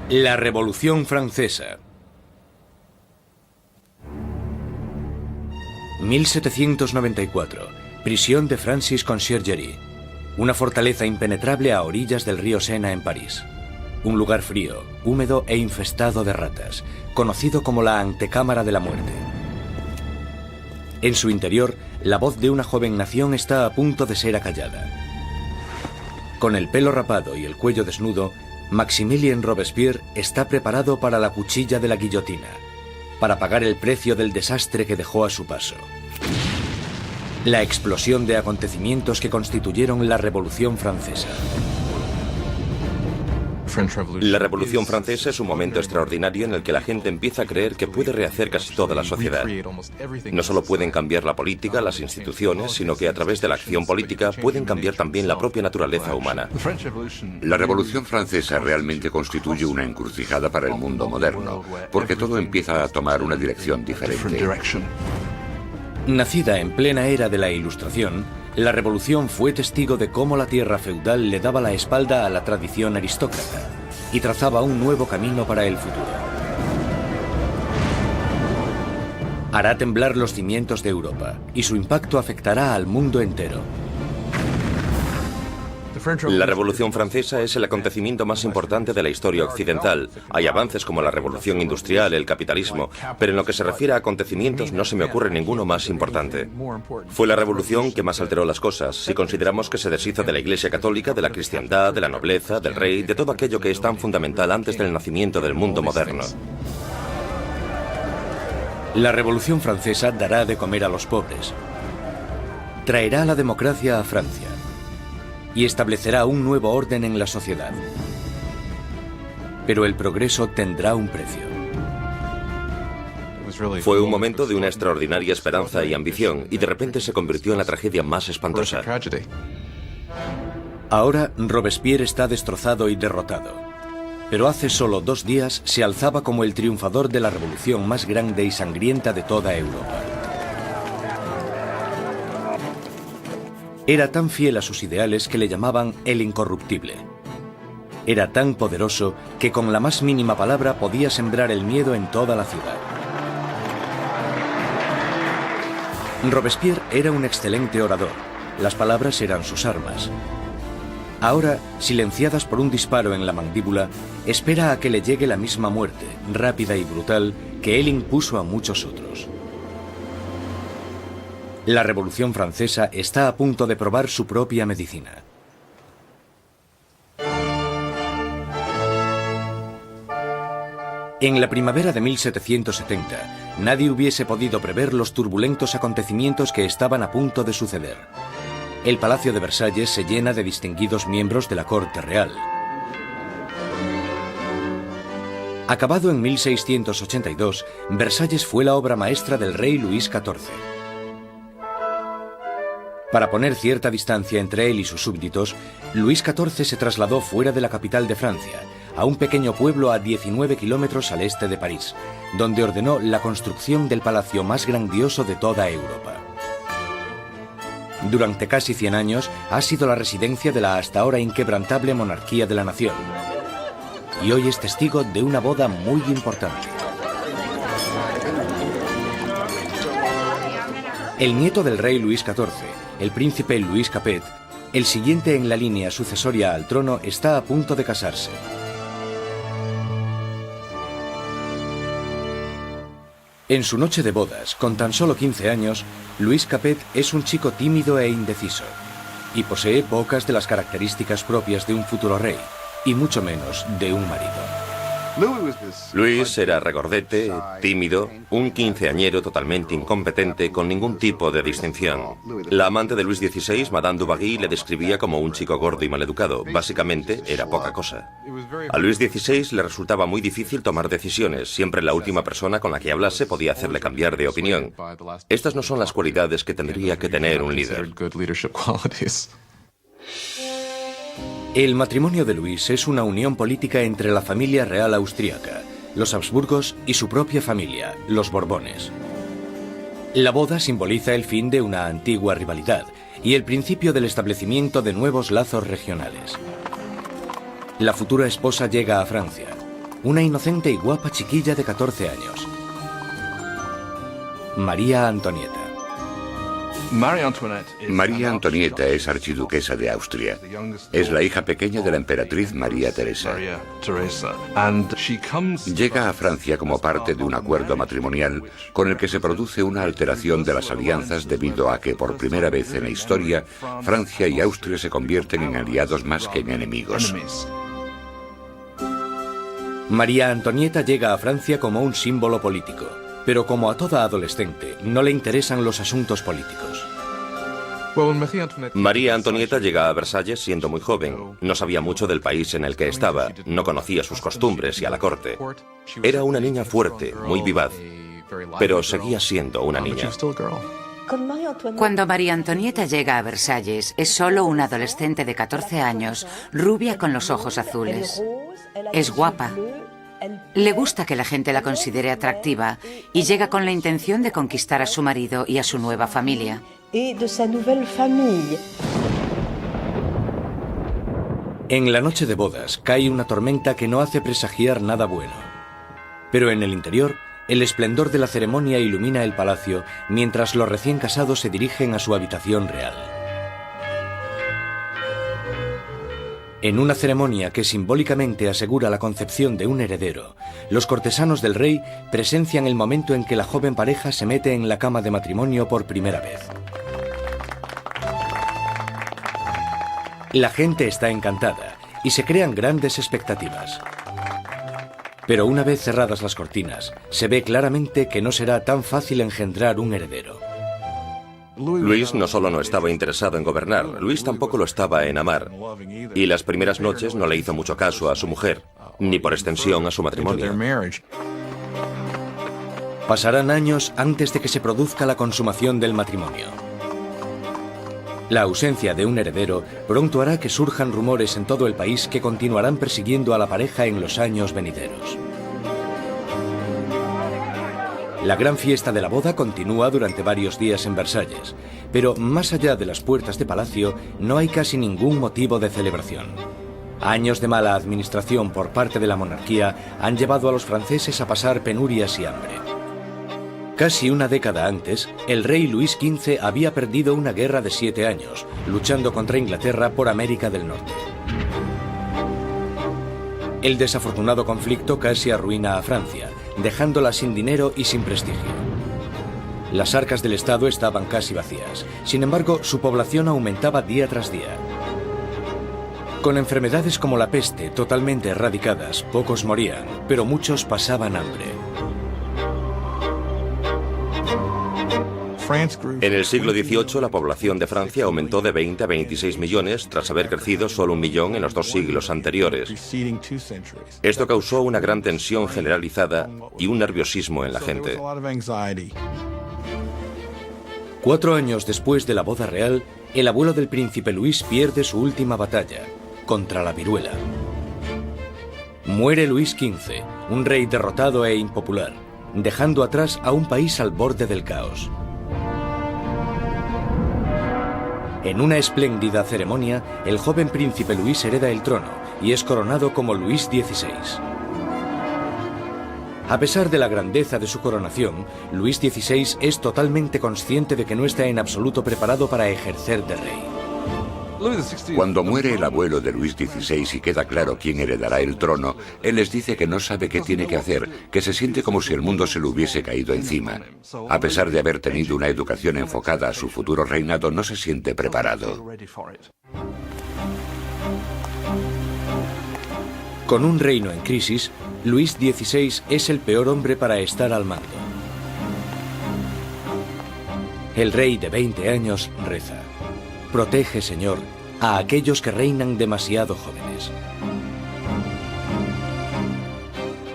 La Revolución Francesa. 1794. Prisión de Francis Conciergerie. Una fortaleza impenetrable a orillas del río Sena en París. Un lugar frío, húmedo e infestado de ratas, conocido como la antecámara de la muerte. En su interior, la voz de una joven nación está a punto de ser acallada. Con el pelo rapado y el cuello desnudo, Maximilien Robespierre está preparado para la cuchilla de la guillotina, para pagar el precio del desastre que dejó a su paso. La explosión de acontecimientos que constituyeron la Revolución Francesa. La Revolución Francesa es un momento extraordinario en el que la gente empieza a creer que puede rehacer casi toda la sociedad. No solo pueden cambiar la política, las instituciones, sino que a través de la acción política pueden cambiar también la propia naturaleza humana. La Revolución Francesa realmente constituye una encrucijada para el mundo moderno, porque todo empieza a tomar una dirección diferente. Nacida en plena era de la Ilustración, la Revolución fue testigo de cómo la tierra feudal le daba la espalda a la tradición aristócrata y trazaba un nuevo camino para el futuro. Hará temblar los cimientos de Europa y su impacto afectará al mundo entero. La Revolución Francesa es el acontecimiento más importante de la historia occidental. Hay avances como la Revolución Industrial, el capitalismo, pero en lo que se refiere a acontecimientos no se me ocurre ninguno más importante. Fue la revolución que más alteró las cosas, si consideramos que se deshizo de la Iglesia Católica, de la cristiandad, de la nobleza, del rey, de todo aquello que es tan fundamental antes del nacimiento del mundo moderno. La Revolución Francesa dará de comer a los pobres. Traerá la democracia a Francia y establecerá un nuevo orden en la sociedad. Pero el progreso tendrá un precio. Fue un momento de una extraordinaria esperanza y ambición, y de repente se convirtió en la tragedia más espantosa. Ahora Robespierre está destrozado y derrotado. Pero hace solo 2 días se alzaba como el triunfador de la revolución más grande y sangrienta de toda Europa. Era tan fiel a sus ideales que le llamaban el incorruptible. Era tan poderoso que con la más mínima palabra podía sembrar el miedo en toda la ciudad. Robespierre era un excelente orador. Las palabras eran sus armas. Ahora, silenciadas por un disparo en la mandíbula, espera a que le llegue la misma muerte, rápida y brutal, que él impuso a muchos otros. La Revolución Francesa está a punto de probar su propia medicina. En la primavera de 1770, nadie hubiese podido prever los turbulentos acontecimientos que estaban a punto de suceder. El Palacio de Versalles se llena de distinguidos miembros de la corte real. Acabado en 1682, Versalles fue la obra maestra del rey Luis XIV. Para poner cierta distancia entre él y sus súbditos, Luis XIV se trasladó fuera de la capital de Francia, a un pequeño pueblo a 19 kilómetros al este de París, donde ordenó la construcción del palacio más grandioso de toda Europa. Durante casi 100 años ha sido la residencia de la hasta ahora inquebrantable monarquía de la nación. Y hoy es testigo de una boda muy importante. El nieto del rey Luis XIV, el príncipe Louis Capet, el siguiente en la línea sucesoria al trono, está a punto de casarse. En su noche de bodas, con tan solo 15 años, Louis Capet es un chico tímido e indeciso, y posee pocas de las características propias de un futuro rey, y mucho menos de un marido. Luis era regordete, tímido, un quinceañero totalmente incompetente, con ningún tipo de distinción. La amante de Luis XVI, Madame Dubarry, le describía como un chico gordo y maleducado. Básicamente, era poca cosa. A Luis XVI le resultaba muy difícil tomar decisiones. Siempre la última persona con la que hablase podía hacerle cambiar de opinión. Estas no son las cualidades que tendría que tener un líder. El matrimonio de Luis es una unión política entre la familia real austríaca, los Habsburgos y su propia familia, los Borbones. La boda simboliza el fin de una antigua rivalidad y el principio del establecimiento de nuevos lazos regionales. La futura esposa llega a Francia. una inocente y guapa chiquilla de 14 años. María Antonieta. María Antonieta es archiduquesa de Austria. Es la hija pequeña de la emperatriz María Teresa. Llega a Francia como parte de un acuerdo matrimonial con el que se produce una alteración de las alianzas debido a que por primera vez en la historia Francia y Austria se convierten en aliados más que en enemigos. María Antonieta llega a Francia como un símbolo político, pero como a toda adolescente, no le interesan los asuntos políticos. María Antonieta llega a Versalles siendo muy joven. No sabía mucho del país en el que estaba, no conocía sus costumbres y a la corte. Era una niña fuerte, muy vivaz, pero seguía siendo una niña. Cuando María Antonieta llega a Versalles, es solo una adolescente de 14 años, rubia con los ojos azules. Es guapa. Le gusta que la gente la considere atractiva y llega con la intención de conquistar a su marido y a su nueva familia. En la noche de bodas cae una tormenta que no hace presagiar nada bueno. Pero en el interior, el esplendor de la ceremonia ilumina el palacio mientras los recién casados se dirigen a su habitación real. En una ceremonia que simbólicamente asegura la concepción de un heredero, los cortesanos del rey presencian el momento en que la joven pareja se mete en la cama de matrimonio por primera vez. La gente está encantada y se crean grandes expectativas. Pero una vez cerradas las cortinas, se ve claramente que no será tan fácil engendrar un heredero. Luis no solo no estaba interesado en gobernar, Luis tampoco lo estaba en amar. Y las primeras noches no le hizo mucho caso a su mujer, ni por extensión a su matrimonio. Pasarán años antes de que se produzca la consumación del matrimonio. La ausencia de un heredero pronto hará que surjan rumores en todo el país que continuarán persiguiendo a la pareja en los años venideros. La gran fiesta de la boda continúa durante varios días en Versalles, pero más allá de las puertas de palacio no hay casi ningún motivo de celebración. Años de mala administración por parte de la monarquía han llevado a los franceses a pasar penurias y hambre. Casi una década antes, el rey Luis XV había perdido una guerra de 7 años, luchando contra Inglaterra por América del Norte. El desafortunado conflicto casi arruina a Francia, dejándola sin dinero y sin prestigio. Las arcas del Estado estaban casi vacías. Sin embargo, su población aumentaba día tras día. Con enfermedades como la peste totalmente erradicadas, pocos morían, pero muchos pasaban hambre. En el siglo XVIII, la población de Francia aumentó de 20 a 26 millones tras haber crecido solo 1 millón en los 2 siglos anteriores. Esto causó una gran tensión generalizada y un nerviosismo en la gente. 4 años después de la boda real, el abuelo del príncipe Luis pierde su última batalla, contra la viruela. Muere Luis XV, un rey derrotado e impopular, dejando atrás a un país al borde del caos. En una espléndida ceremonia, el joven príncipe Luis hereda el trono y es coronado como Luis XVI. A pesar de la grandeza de su coronación, Luis XVI es totalmente consciente de que no está en absoluto preparado para ejercer de rey. Cuando muere el abuelo de Luis XVI y queda claro quién heredará el trono, él les dice que no sabe qué tiene que hacer, que se siente como si el mundo se le hubiese caído encima. A pesar de haber tenido una educación enfocada a su futuro reinado, no se siente preparado. Con un reino en crisis, Luis XVI es el peor hombre para estar al mando. El rey de 20 años reza: «Protege, Señor, a aquellos que reinan demasiado jóvenes».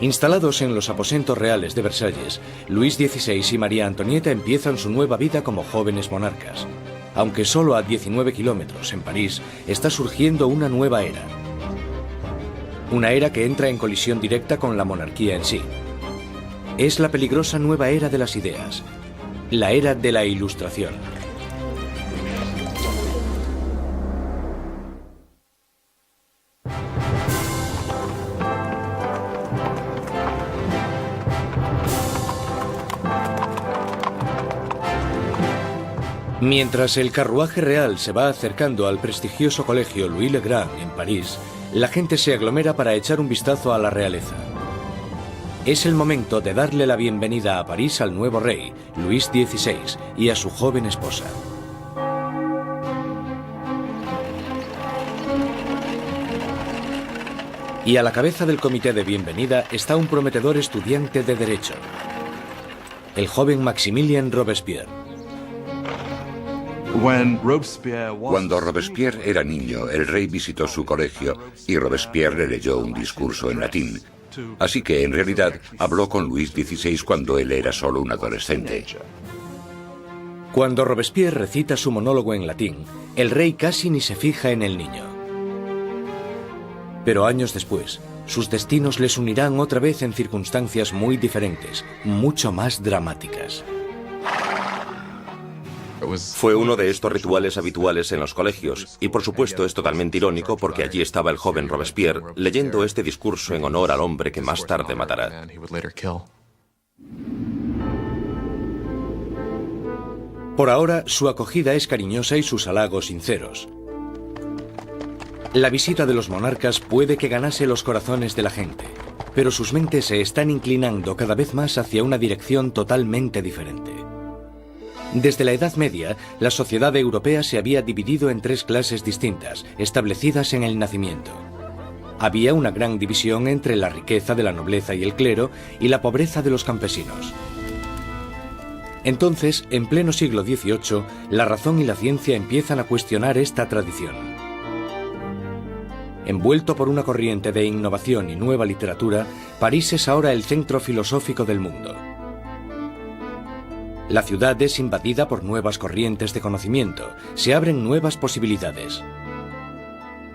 Instalados en los aposentos reales de Versalles, Luis XVI y María Antonieta empiezan su nueva vida como jóvenes monarcas. Aunque solo a 19 kilómetros, en París, está surgiendo una nueva era. Una era que entra en colisión directa con la monarquía en sí. Es la peligrosa nueva era de las ideas, la era de la Ilustración. Mientras el carruaje real se va acercando al prestigioso colegio Louis le Grand en París, la gente se aglomera para echar un vistazo a la realeza. Es el momento de darle la bienvenida a París al nuevo rey, Luis XVI, y a su joven esposa. Y a la cabeza del comité de bienvenida está un prometedor estudiante de Derecho, el joven Maximilien Robespierre. Cuando Robespierre era niño, el rey visitó su colegio y Robespierre le leyó un discurso en latín. Así que, en realidad, habló con Luis XVI cuando él era solo un adolescente. Cuando Robespierre recita su monólogo en latín, el rey casi ni se fija en el niño. Pero años después, sus destinos les unirán otra vez en circunstancias muy diferentes, mucho más dramáticas. Fue uno de estos rituales habituales en los colegios, y por supuesto es totalmente irónico porque allí estaba el joven Robespierre leyendo este discurso en honor al hombre que más tarde matará. Por ahora, su acogida es cariñosa y sus halagos sinceros. La visita de los monarcas puede que ganase los corazones de la gente, pero sus mentes se están inclinando cada vez más hacia una dirección totalmente diferente. Desde la Edad Media, la sociedad europea se había dividido en tres clases distintas, establecidas en el nacimiento. Había una gran división entre la riqueza de la nobleza y el clero y la pobreza de los campesinos. Entonces, en pleno siglo XVIII, la razón y la ciencia empiezan a cuestionar esta tradición. Envuelto por una corriente de innovación y nueva literatura, París es ahora el centro filosófico del mundo. La ciudad es invadida por nuevas corrientes de conocimiento, se abren nuevas posibilidades.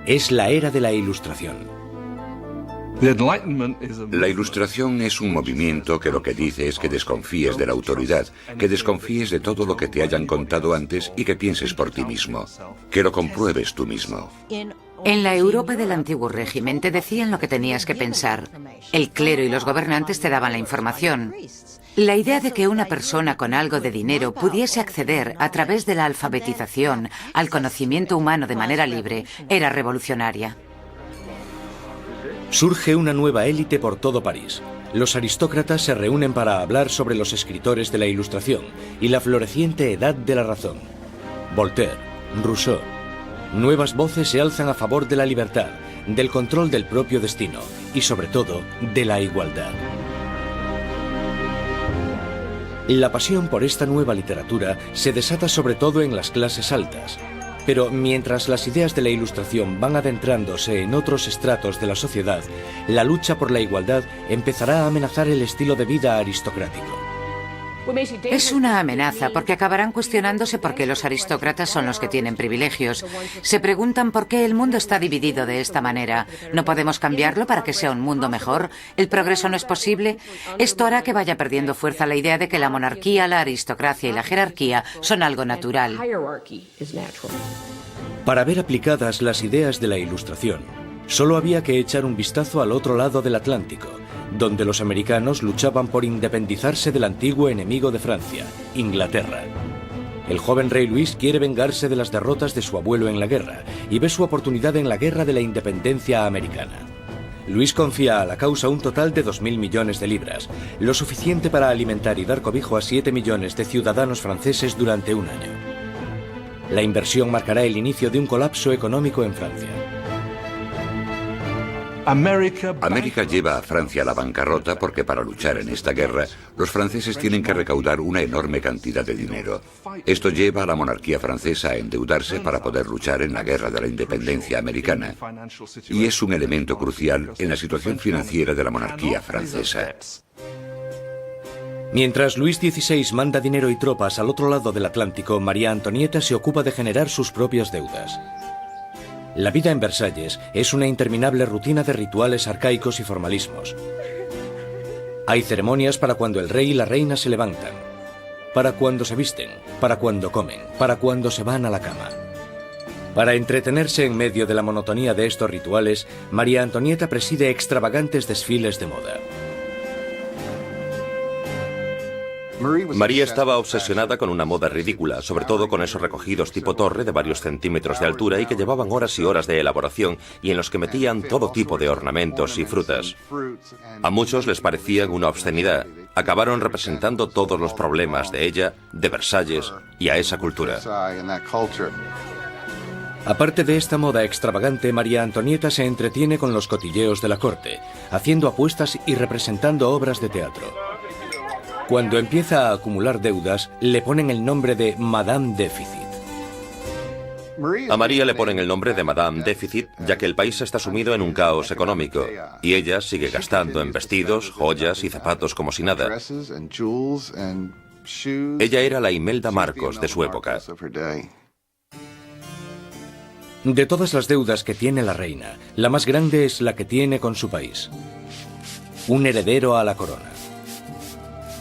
Es la era de la Ilustración. La Ilustración es un movimiento que lo que dice es que desconfíes de la autoridad, que desconfíes de todo lo que te hayan contado antes y que pienses por ti mismo, que lo compruebes tú mismo. En la Europa del antiguo régimen te decían lo que tenías que pensar. El clero y los gobernantes te daban la información. La idea de que una persona con algo de dinero pudiese acceder a través de la alfabetización al conocimiento humano de manera libre era revolucionaria. Surge una nueva élite por todo París. Los aristócratas se reúnen para hablar sobre los escritores de la Ilustración y la floreciente edad de la razón. Voltaire, Rousseau. Nuevas voces se alzan a favor de la libertad, del control del propio destino y, sobre todo, de la igualdad. La pasión por esta nueva literatura se desata sobre todo en las clases altas. Pero mientras las ideas de la Ilustración van adentrándose en otros estratos de la sociedad, la lucha por la igualdad empezará a amenazar el estilo de vida aristocrático. Es una amenaza porque acabarán cuestionándose por qué los aristócratas son los que tienen privilegios. Se preguntan por qué el mundo está dividido de esta manera. ¿No podemos cambiarlo para que sea un mundo mejor? ¿El progreso no es posible? Esto hará que vaya perdiendo fuerza la idea de que la monarquía, la aristocracia y la jerarquía son algo natural. Para ver aplicadas las ideas de la Ilustración, solo había que echar un vistazo al otro lado del Atlántico, donde los americanos luchaban por independizarse del antiguo enemigo de Francia, Inglaterra. El joven rey Luis quiere vengarse de las derrotas de su abuelo en la guerra y ve su oportunidad en la guerra de la independencia americana. Luis confía a la causa un total de 2.000 millones de libras, lo suficiente para alimentar y dar cobijo a 7 millones de ciudadanos franceses durante un año. La inversión marcará el inicio de un colapso económico en Francia. América lleva a Francia a la bancarrota porque para luchar en esta guerra, los franceses tienen que recaudar una enorme cantidad de dinero. Esto lleva a la monarquía francesa a endeudarse para poder luchar en la guerra de la independencia americana. Y es un elemento crucial en la situación financiera de la monarquía francesa. Mientras Luis XVI manda dinero y tropas al otro lado del Atlántico, María Antonieta se ocupa de generar sus propias deudas. La vida en Versalles es una interminable rutina de rituales arcaicos y formalismos. Hay ceremonias para cuando el rey y la reina se levantan, para cuando se visten, para cuando comen, para cuando se van a la cama. Para entretenerse en medio de la monotonía de estos rituales, María Antonieta preside extravagantes desfiles de moda. María estaba obsesionada con una moda ridícula, sobre todo con esos recogidos tipo torre de varios centímetros de altura y que llevaban horas y horas de elaboración y en los que metían todo tipo de ornamentos y frutas. A muchos les parecían una obscenidad. Acabaron representando todos los problemas de ella, de Versalles y a esa cultura. Aparte de esta moda extravagante, María Antonieta se entretiene con los cotilleos de la corte, haciendo apuestas y representando obras de teatro. Cuando empieza a acumular deudas, le ponen el nombre de Madame Déficit. A María le ponen el nombre de Madame Déficit, ya que el país está sumido en un caos económico, y ella sigue gastando en vestidos, joyas y zapatos como si nada. Ella era la Imelda Marcos de su época. De todas las deudas que tiene la reina, la más grande es la que tiene con su país. Un heredero a la corona.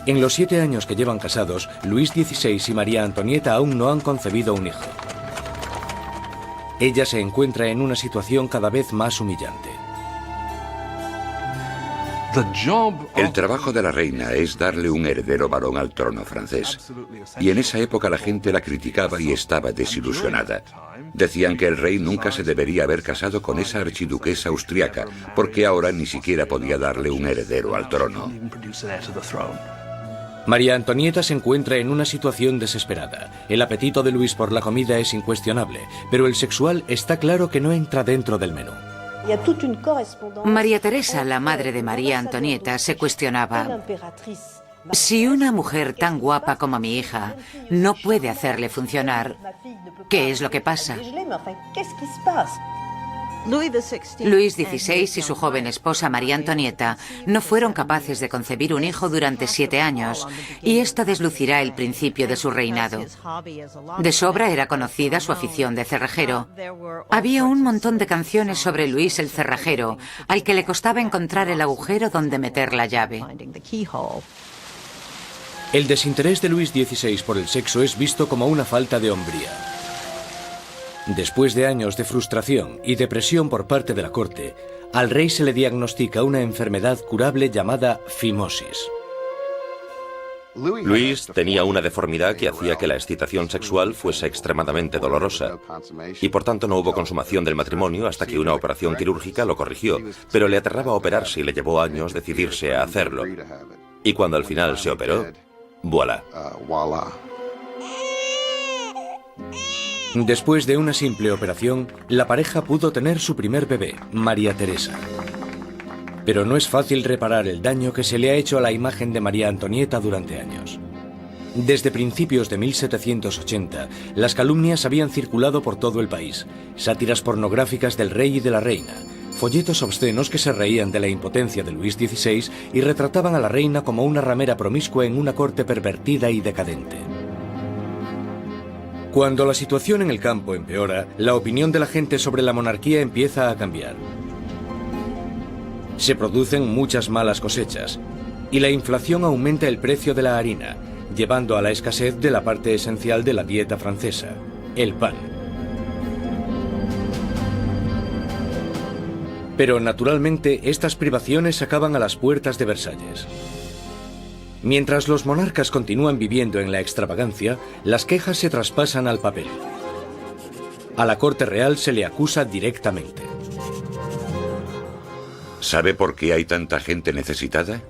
En los 7 años que llevan casados, Luis XVI y María Antonieta aún no han concebido un hijo. Ella se encuentra en una situación cada vez más humillante. El trabajo de la reina es darle un heredero varón al trono francés. Y en esa época la gente la criticaba y estaba desilusionada. Decían que el rey nunca se debería haber casado con esa archiduquesa austriaca, porque ahora ni siquiera podía darle un heredero al trono. María Antonieta se encuentra en una situación desesperada. El apetito de Luis por la comida es incuestionable, pero el sexual está claro que no entra dentro del menú. María Teresa, la madre de María Antonieta, se cuestionaba: si una mujer tan guapa como mi hija no puede hacerle funcionar, ¿qué es lo que pasa? Luis XVI y su joven esposa María Antonieta no fueron capaces de concebir un hijo durante 7 años, y esto deslucirá el principio de su reinado. De sobra era conocida su afición de cerrajero. Había un montón de canciones sobre Luis el cerrajero, al que le costaba encontrar el agujero donde meter la llave. El desinterés de Luis XVI por el sexo es visto como una falta de hombría. Después de años de frustración y depresión por parte de la corte, al rey se le diagnostica una enfermedad curable llamada fimosis. Luis tenía una deformidad que hacía que la excitación sexual fuese extremadamente dolorosa, y por tanto no hubo consumación del matrimonio hasta que una operación quirúrgica lo corrigió, pero le aterraba operarse y le llevó años decidirse a hacerlo. Y cuando al final se operó, ¡voilà! Después de una simple operación, la pareja pudo tener su primer bebé, María Teresa. Pero no es fácil reparar el daño que se le ha hecho a la imagen de María Antonieta durante años. Desde principios de 1780, las calumnias habían circulado por todo el país, sátiras pornográficas del rey y de la reina, folletos obscenos que se reían de la impotencia de Luis XVI y retrataban a la reina como una ramera promiscua en una corte pervertida y decadente. Cuando la situación en el campo empeora, la opinión de la gente sobre la monarquía empieza a cambiar. Se producen muchas malas cosechas y la inflación aumenta el precio de la harina, llevando a la escasez de la parte esencial de la dieta francesa, el pan. Pero naturalmente estas privaciones acaban a las puertas de Versalles. Mientras los monarcas continúan viviendo en la extravagancia, las quejas se traspasan al papel. A la corte real se le acusa directamente. ¿Sabe por qué hay tanta gente necesitada?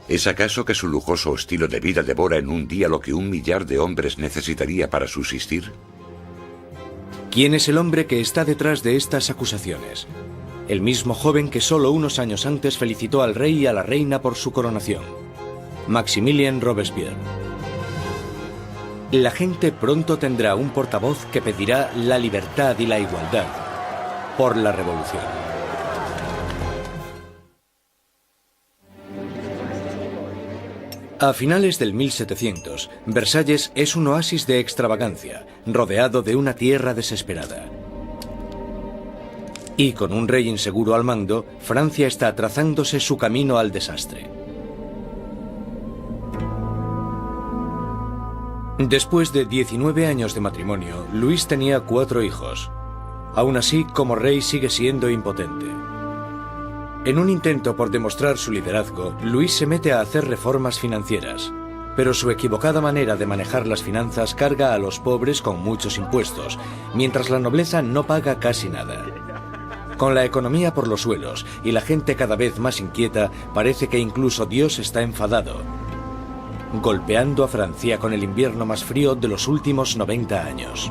¿Es acaso que su lujoso estilo de vida devora en un día lo que 1 millar de hombres necesitaría para subsistir? ¿Quién es el hombre que está detrás de estas acusaciones? El mismo joven que solo unos años antes felicitó al rey y a la reina por su coronación. Maximilien Robespierre. La gente pronto tendrá un portavoz que pedirá la libertad y la igualdad por la revolución. A finales del 1700, Versalles es un oasis de extravagancia, rodeado de una tierra desesperada. Y con un rey inseguro al mando, Francia está trazándose su camino al desastre. Después de 19 años de matrimonio, Luis tenía 4 hijos. Aún así, como rey sigue siendo impotente. En un intento por demostrar su liderazgo, Luis se mete a hacer reformas financieras. pero su equivocada manera de manejar las finanzas carga a los pobres con muchos impuestos, mientras la nobleza no paga casi nada. Con la economía por los suelos y la gente cada vez más inquieta, parece que incluso Dios está enfadado, golpeando a Francia con el invierno más frío de los últimos 90 años.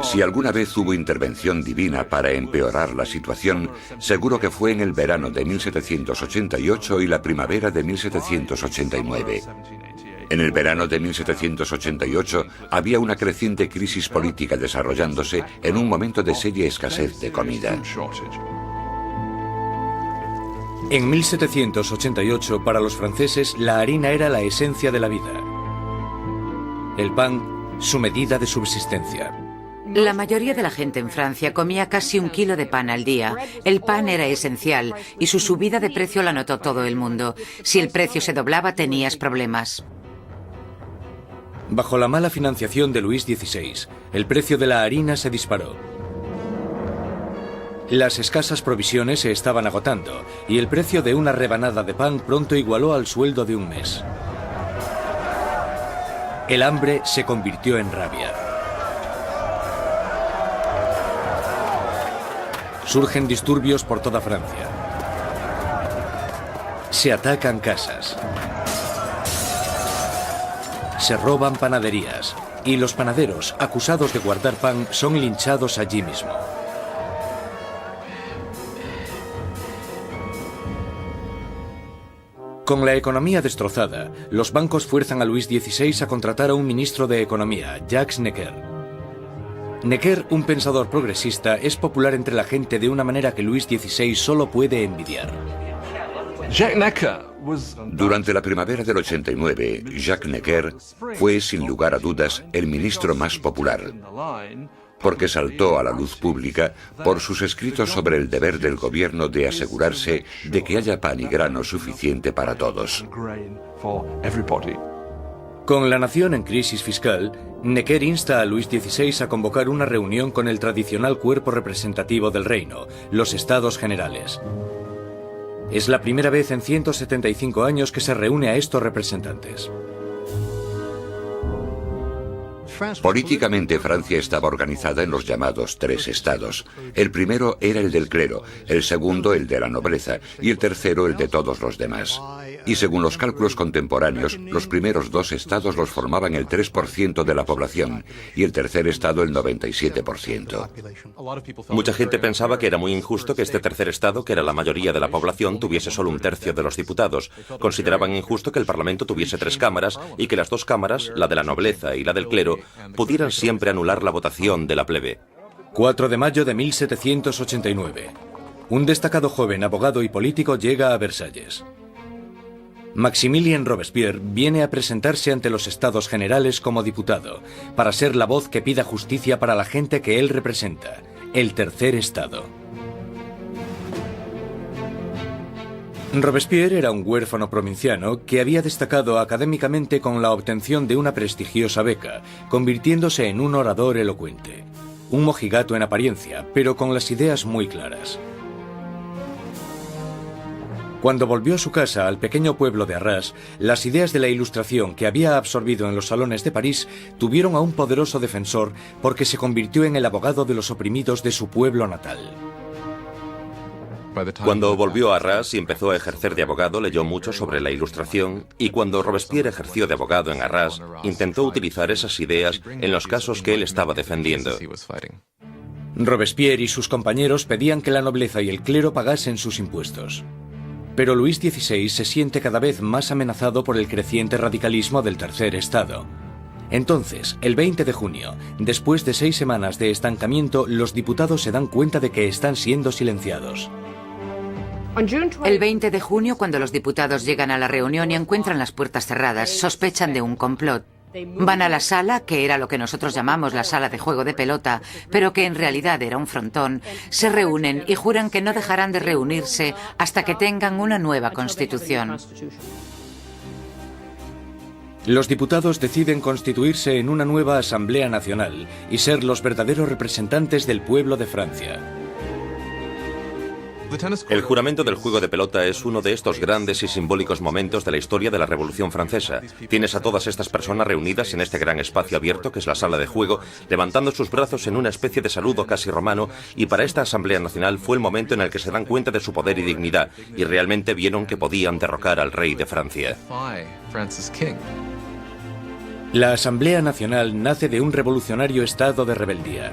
Si alguna vez hubo intervención divina para empeorar la situación, seguro que fue en el verano de 1788 y la primavera de 1789. En el verano de 1788 había una creciente crisis política desarrollándose en un momento de seria escasez de comida. En 1788, para los franceses, la harina era la esencia de la vida. El pan, su medida de subsistencia. La mayoría de la gente en Francia comía casi 1 kilo de pan al día. El pan era esencial y su subida de precio la notó todo el mundo. Si el precio se doblaba, tenías problemas. Bajo la mala financiación de Luis XVI, el precio de la harina se disparó. Las escasas provisiones se estaban agotando y el precio de una rebanada de pan pronto igualó al sueldo de un mes. El hambre se convirtió en rabia. Surgen disturbios por toda Francia. Se atacan casas. Se roban panaderías. Y los panaderos, acusados de guardar pan, son linchados allí mismo. Con la economía destrozada, los bancos fuerzan a Luis XVI a contratar a un ministro de Economía, Jacques Necker. Necker, un pensador progresista, es popular entre la gente de una manera que Luis XVI solo puede envidiar. Durante la primavera del 89, Jacques Necker fue, sin lugar a dudas, el ministro más popular, porque saltó a la luz pública por sus escritos sobre el deber del gobierno de asegurarse de que haya pan y grano suficiente para todos. Con la nación en crisis fiscal, Necker insta a Luis XVI a convocar una reunión con el tradicional cuerpo representativo del reino, los Estados Generales. Es la primera vez en 175 años que se reúne a estos representantes. Políticamente, Francia estaba organizada en los llamados 3 estados. El primero era el del clero, el segundo el de la nobleza y el tercero el de todos los demás. Y según los cálculos contemporáneos, los primeros 2 estados los formaban el 3% de la población y el tercer estado el 97%. Mucha gente pensaba que era muy injusto que este tercer estado, que era la mayoría de la población, tuviese solo 1/3 de los diputados. Consideraban injusto que el Parlamento tuviese 3 cámaras y que las 2 cámaras, la de la nobleza y la del clero, pudieran siempre anular la votación de la plebe. 4 de mayo de 1789. Un destacado joven abogado y político llega a Versalles. Maximilien Robespierre viene a presentarse ante los Estados Generales como diputado, para ser la voz que pida justicia para la gente que él representa, el tercer estado. Robespierre era un huérfano provinciano que había destacado académicamente con la obtención de una prestigiosa beca, convirtiéndose en un orador elocuente. Un mojigato en apariencia, pero con las ideas muy claras. Cuando volvió a su casa, al pequeño pueblo de Arras, las ideas de la Ilustración que había absorbido en los salones de París tuvieron a un poderoso defensor porque se convirtió en el abogado de los oprimidos de su pueblo natal. Cuando volvió a Arras y empezó a ejercer de abogado, leyó mucho sobre la Ilustración, y cuando Robespierre ejerció de abogado en Arras, intentó utilizar esas ideas en los casos que él estaba defendiendo. Robespierre y sus compañeros pedían que la nobleza y el clero pagasen sus impuestos. Pero Luis XVI se siente cada vez más amenazado por el creciente radicalismo del tercer estado. Entonces, el 20 de junio, después de 6 semanas de estancamiento, los diputados se dan cuenta de que están siendo silenciados. El 20 de junio, cuando los diputados llegan a la reunión y encuentran las puertas cerradas, sospechan de un complot. Van a la sala, que era lo que nosotros llamamos la sala de juego de pelota, pero que en realidad era un frontón, se reúnen y juran que no dejarán de reunirse hasta que tengan una nueva constitución. Los diputados deciden constituirse en una nueva Asamblea Nacional y ser los verdaderos representantes del pueblo de Francia. El juramento del juego de pelota es uno de estos grandes y simbólicos momentos de la historia de la Revolución Francesa. Tienes a todas estas personas reunidas en este gran espacio abierto que es la sala de juego, levantando sus brazos en una especie de saludo casi romano, y para esta Asamblea Nacional fue el momento en el que se dan cuenta de su poder y dignidad, y realmente vieron que podían derrocar al rey de Francia. La Asamblea Nacional nace de un revolucionario estado de rebeldía.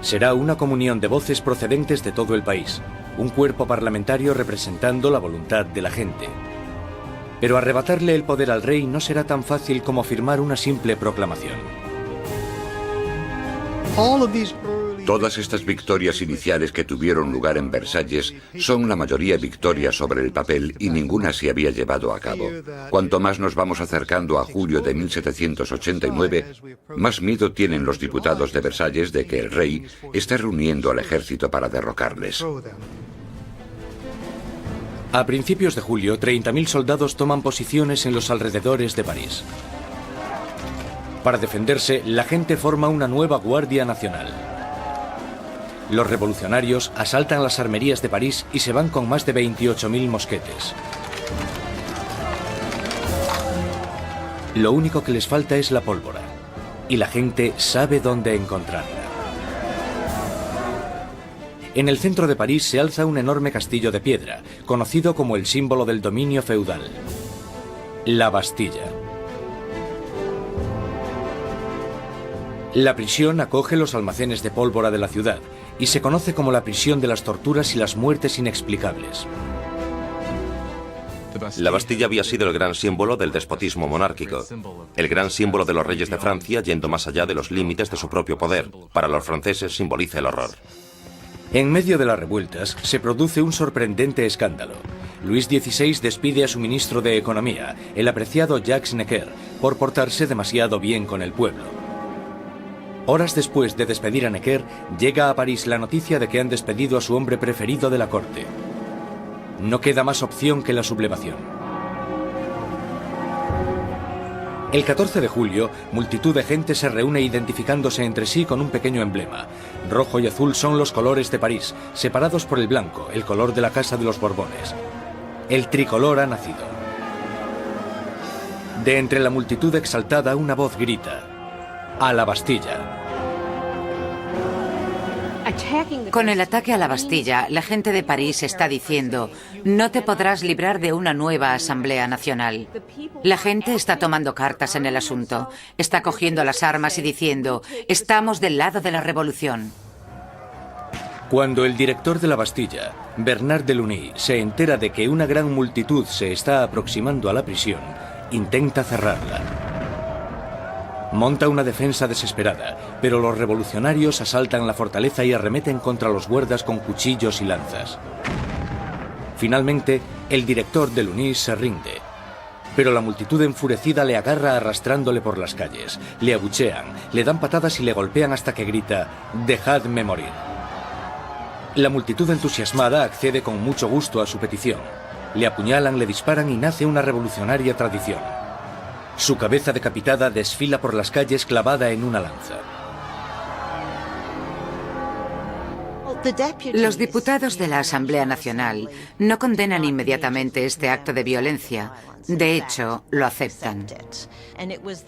Será una comunión de voces procedentes de todo el país, un cuerpo parlamentario representando la voluntad de la gente. Pero arrebatarle el poder al rey no será tan fácil como firmar una simple proclamación. Todas estas victorias iniciales que tuvieron lugar en Versalles son la mayoría victorias sobre el papel y ninguna se había llevado a cabo. Cuanto más nos vamos acercando a julio de 1789, más miedo tienen los diputados de Versalles de que el rey esté reuniendo al ejército para derrocarles. A principios de julio, 30.000 soldados toman posiciones en los alrededores de París. Para defenderse, la gente forma una nueva Guardia Nacional. Los revolucionarios asaltan las armerías de París y se van con más de 28.000 mosquetes. Lo único que les falta es la pólvora, y la gente sabe dónde encontrarla. En el centro de París se alza un enorme castillo de piedra, conocido como el símbolo del dominio feudal: la Bastilla. La prisión acoge los almacenes de pólvora de la ciudad y se conoce como la prisión de las torturas y las muertes inexplicables. La Bastilla había sido el gran símbolo del despotismo monárquico, el gran símbolo de los reyes de Francia yendo más allá de los límites de su propio poder. Para los franceses simboliza el horror. En medio de las revueltas se produce un sorprendente escándalo. Luis XVI despide a su ministro de Economía, el apreciado Jacques Necker, por portarse demasiado bien con el pueblo. Horas después de despedir a Necker, llega a París la noticia de que han despedido a su hombre preferido de la corte. No queda más opción que la sublevación. El 14 de julio, multitud de gente se reúne identificándose entre sí con un pequeño emblema. Rojo y azul son los colores de París, separados por el blanco, el color de la Casa de los Borbones. El tricolor ha nacido. De entre la multitud exaltada, una voz grita: ¡a la Bastilla! Con el ataque a la Bastilla, la gente de París está diciendo: no te podrás librar de una nueva Asamblea Nacional. La gente está tomando cartas en el asunto, está cogiendo las armas y diciendo: estamos del lado de la revolución. Cuando el director de la Bastilla, Bernard Delaunay, se entera de que una gran multitud se está aproximando a la prisión, intenta cerrarla. Monta una defensa desesperada, pero los revolucionarios asaltan la fortaleza y arremeten contra los guardas con cuchillos y lanzas. Finalmente, el director Delaunay se rinde, pero la multitud enfurecida le agarra arrastrándole por las calles, le abuchean, le dan patadas y le golpean hasta que grita: «¡Dejadme morir!». La multitud entusiasmada accede con mucho gusto a su petición. Le apuñalan, le disparan y nace una revolucionaria tradición. Su cabeza decapitada desfila por las calles clavada en una lanza. Los diputados de la Asamblea Nacional no condenan inmediatamente este acto de violencia. De hecho, lo aceptan.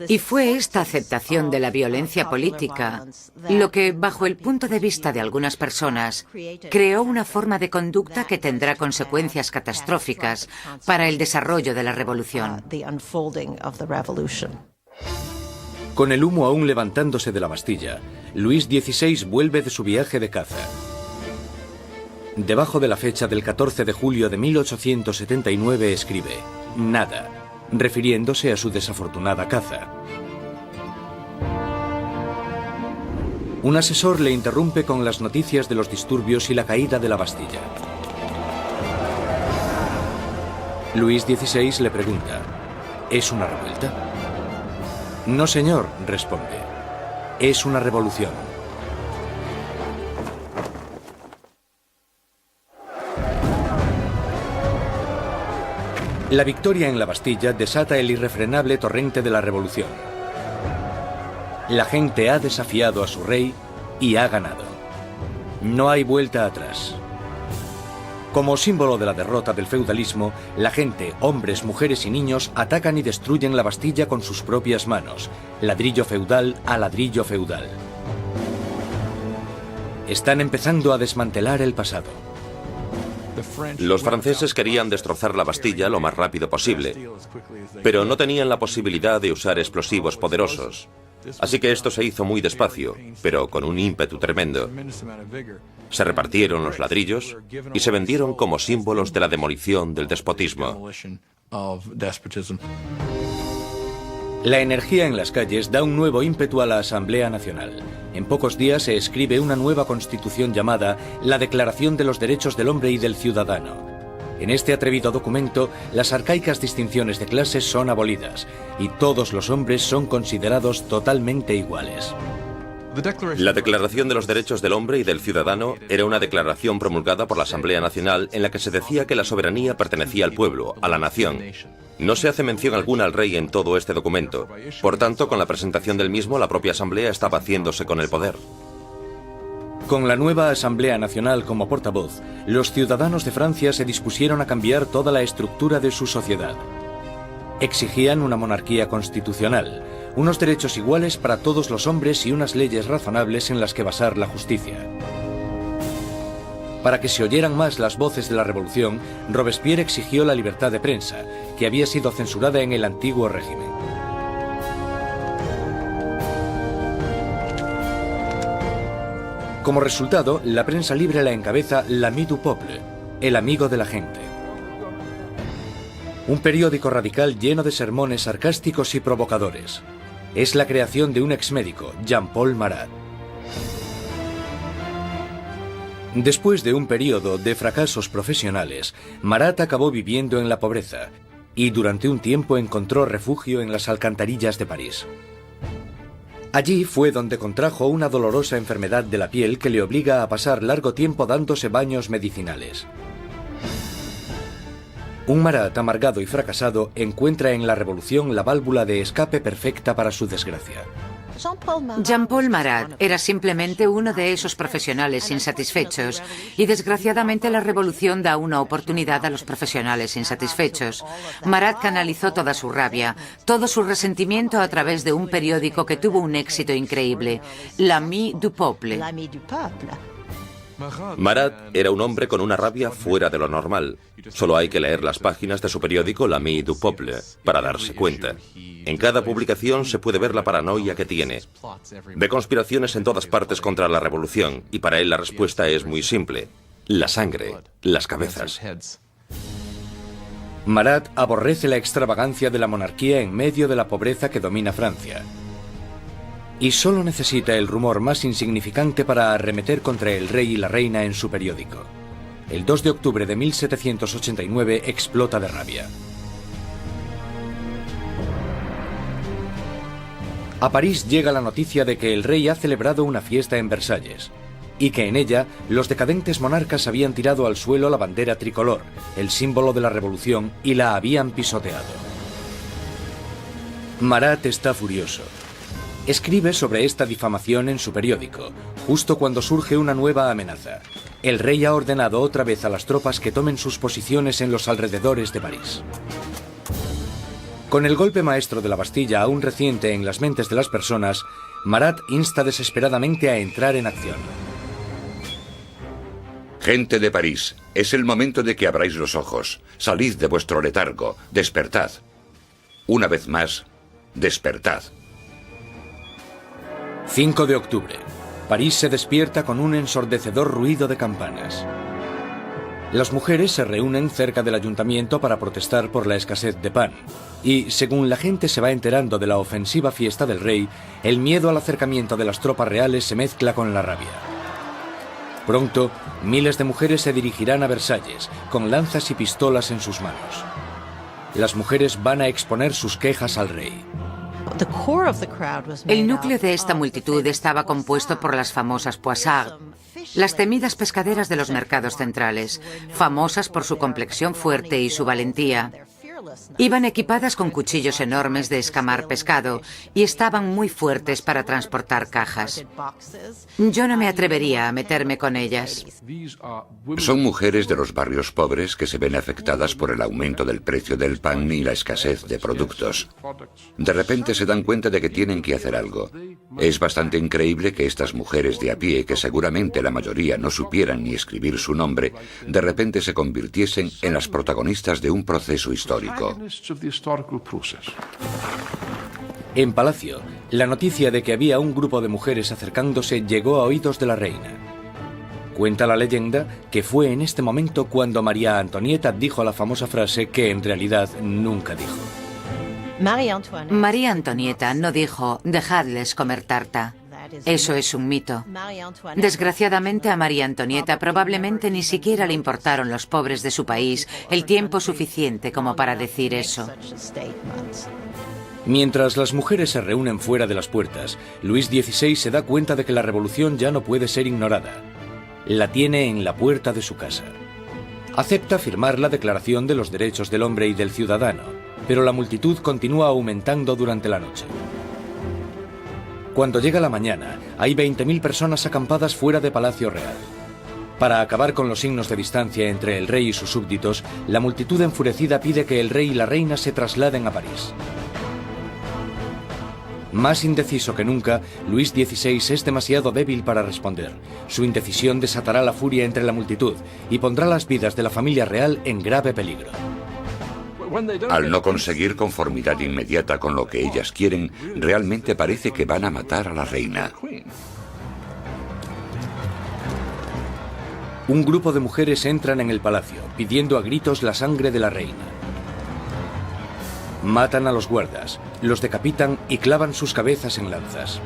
Y fue esta aceptación de la violencia política lo que, bajo el punto de vista de algunas personas, creó una forma de conducta que tendrá consecuencias catastróficas para el desarrollo de la revolución. Con el humo aún levantándose de la Bastilla, Luis XVI vuelve de su viaje de caza. Debajo de la fecha del 14 de julio de 1879 escribe: «Nada», refiriéndose a su desafortunada caza. Un asesor le interrumpe con las noticias de los disturbios y la caída de la Bastilla. Luis XVI le pregunta: ¿es una revuelta? «No, señor», responde. «Es una revolución». La victoria en la Bastilla desata el irrefrenable torrente de la revolución. La gente ha desafiado a su rey y ha ganado. No hay vuelta atrás. Como símbolo de la derrota del feudalismo, la gente, hombres, mujeres y niños atacan y destruyen la Bastilla con sus propias manos, ladrillo feudal a ladrillo feudal. Están empezando a desmantelar el pasado. Los franceses querían destrozar la Bastilla lo más rápido posible, pero no tenían la posibilidad de usar explosivos poderosos. Así que esto se hizo muy despacio, pero con un ímpetu tremendo. Se repartieron los ladrillos y se vendieron como símbolos de la demolición del despotismo. La energía en las calles da un nuevo ímpetu a la Asamblea Nacional. En pocos días se escribe una nueva constitución llamada la Declaración de los Derechos del Hombre y del Ciudadano. En este atrevido documento, las arcaicas distinciones de clases son abolidas y todos los hombres son considerados totalmente iguales. La Declaración de los Derechos del Hombre y del Ciudadano era una declaración promulgada por la Asamblea Nacional en la que se decía que la soberanía pertenecía al pueblo, a la nación. No se hace mención alguna al rey en todo este documento. Por tanto, con la presentación del mismo, la propia Asamblea estaba haciéndose con el poder. Con la nueva Asamblea Nacional como portavoz, los ciudadanos de Francia se dispusieron a cambiar toda la estructura de su sociedad. Exigían una monarquía constitucional, unos derechos iguales para todos los hombres y unas leyes razonables en las que basar la justicia. Para que se oyeran más las voces de la revolución, Robespierre exigió la libertad de prensa, que había sido censurada en el antiguo régimen. Como resultado, la prensa libre la encabeza l'Ami du Peuple, el amigo de la gente. Un periódico radical lleno de sermones sarcásticos y provocadores. Es la creación de un exmédico, Jean-Paul Marat. Después de un periodo de fracasos profesionales, Marat acabó viviendo en la pobreza y durante un tiempo encontró refugio en las alcantarillas de París. Allí fue donde contrajo una dolorosa enfermedad de la piel que le obliga a pasar largo tiempo dándose baños medicinales. Un Marat amargado y fracasado encuentra en la revolución la válvula de escape perfecta para su desgracia. Jean-Paul Marat era simplemente uno de esos profesionales insatisfechos y desgraciadamente la revolución da una oportunidad a los profesionales insatisfechos. Marat canalizó toda su rabia, todo su resentimiento a través de un periódico que tuvo un éxito increíble, l'Ami du Peuple. Marat era un hombre con una rabia fuera de lo normal. Solo hay que leer las páginas de su periódico l'Ami du Peuple para darse cuenta. En cada publicación se puede ver la paranoia que tiene. Ve conspiraciones en todas partes contra la revolución y para él la respuesta es muy simple. La sangre, las cabezas. Marat aborrece la extravagancia de la monarquía en medio de la pobreza que domina Francia. Y solo necesita el rumor más insignificante para arremeter contra el rey y la reina en su periódico. El 2 de octubre de 1789 explota de rabia. A París llega la noticia de que el rey ha celebrado una fiesta en Versalles y que en ella los decadentes monarcas habían tirado al suelo la bandera tricolor, el símbolo de la revolución, y la habían pisoteado. Marat está furioso. Escribe sobre esta difamación en su periódico, justo cuando surge una nueva amenaza. El rey ha ordenado otra vez a las tropas que tomen sus posiciones en los alrededores de París. Con el golpe maestro de la Bastilla aún reciente en las mentes de las personas, Marat insta desesperadamente a entrar en acción. Gente de París, es el momento de que abráis los ojos. Salid de vuestro letargo, despertad. Una vez más, despertad. 5 de octubre. París se despierta con un ensordecedor ruido de campanas. Las mujeres se reúnen cerca del ayuntamiento para protestar por la escasez de pan. Y, según la gente se va enterando de la ofensiva fiesta del rey, el miedo al acercamiento de las tropas reales se mezcla con la rabia. Pronto, miles de mujeres se dirigirán a Versalles, con lanzas y pistolas en sus manos. Las mujeres van a exponer sus quejas al rey. El núcleo de esta multitud estaba compuesto por las famosas poissardes, las temidas pescaderas de los mercados centrales, famosas por su complexión fuerte y su valentía. Iban equipadas con cuchillos enormes de escamar pescado y estaban muy fuertes para transportar cajas. Yo no me atrevería a meterme con ellas. Son mujeres de los barrios pobres que se ven afectadas por el aumento del precio del pan y la escasez de productos. De repente se dan cuenta de que tienen que hacer algo. Es bastante increíble que estas mujeres de a pie, que seguramente la mayoría no supieran ni escribir su nombre, de repente se convirtiesen en las protagonistas de un proceso histórico. En Palacio, la noticia de que había un grupo de mujeres acercándose llegó a oídos de la reina. Cuenta la leyenda que fue en este momento cuando María Antonieta dijo la famosa frase que en realidad nunca dijo. María Antonieta no dijo, dejadles comer tarta. Eso es un mito. Desgraciadamente a María Antonieta probablemente ni siquiera le importaron los pobres de su país el tiempo suficiente como para decir eso. Mientras las mujeres se reúnen fuera de las puertas, Luis XVI se da cuenta de que la revolución ya no puede ser ignorada. La tiene en la puerta de su casa. Acepta firmar la Declaración de los Derechos del Hombre y del Ciudadano, pero la multitud continúa aumentando durante la noche. Cuando llega la mañana, hay 20.000 personas acampadas fuera de Palacio Real. Para acabar con los signos de distancia entre el rey y sus súbditos, la multitud enfurecida pide que el rey y la reina se trasladen a París. Más indeciso que nunca, Luis XVI es demasiado débil para responder. Su indecisión desatará la furia entre la multitud y pondrá las vidas de la familia real en grave peligro. Al no conseguir conformidad inmediata con lo que ellas quieren, realmente parece que van a matar a la reina. Un grupo de mujeres entran en el palacio, pidiendo a gritos la sangre de la reina. Matan a los guardas, los decapitan y clavan sus cabezas en lanzas.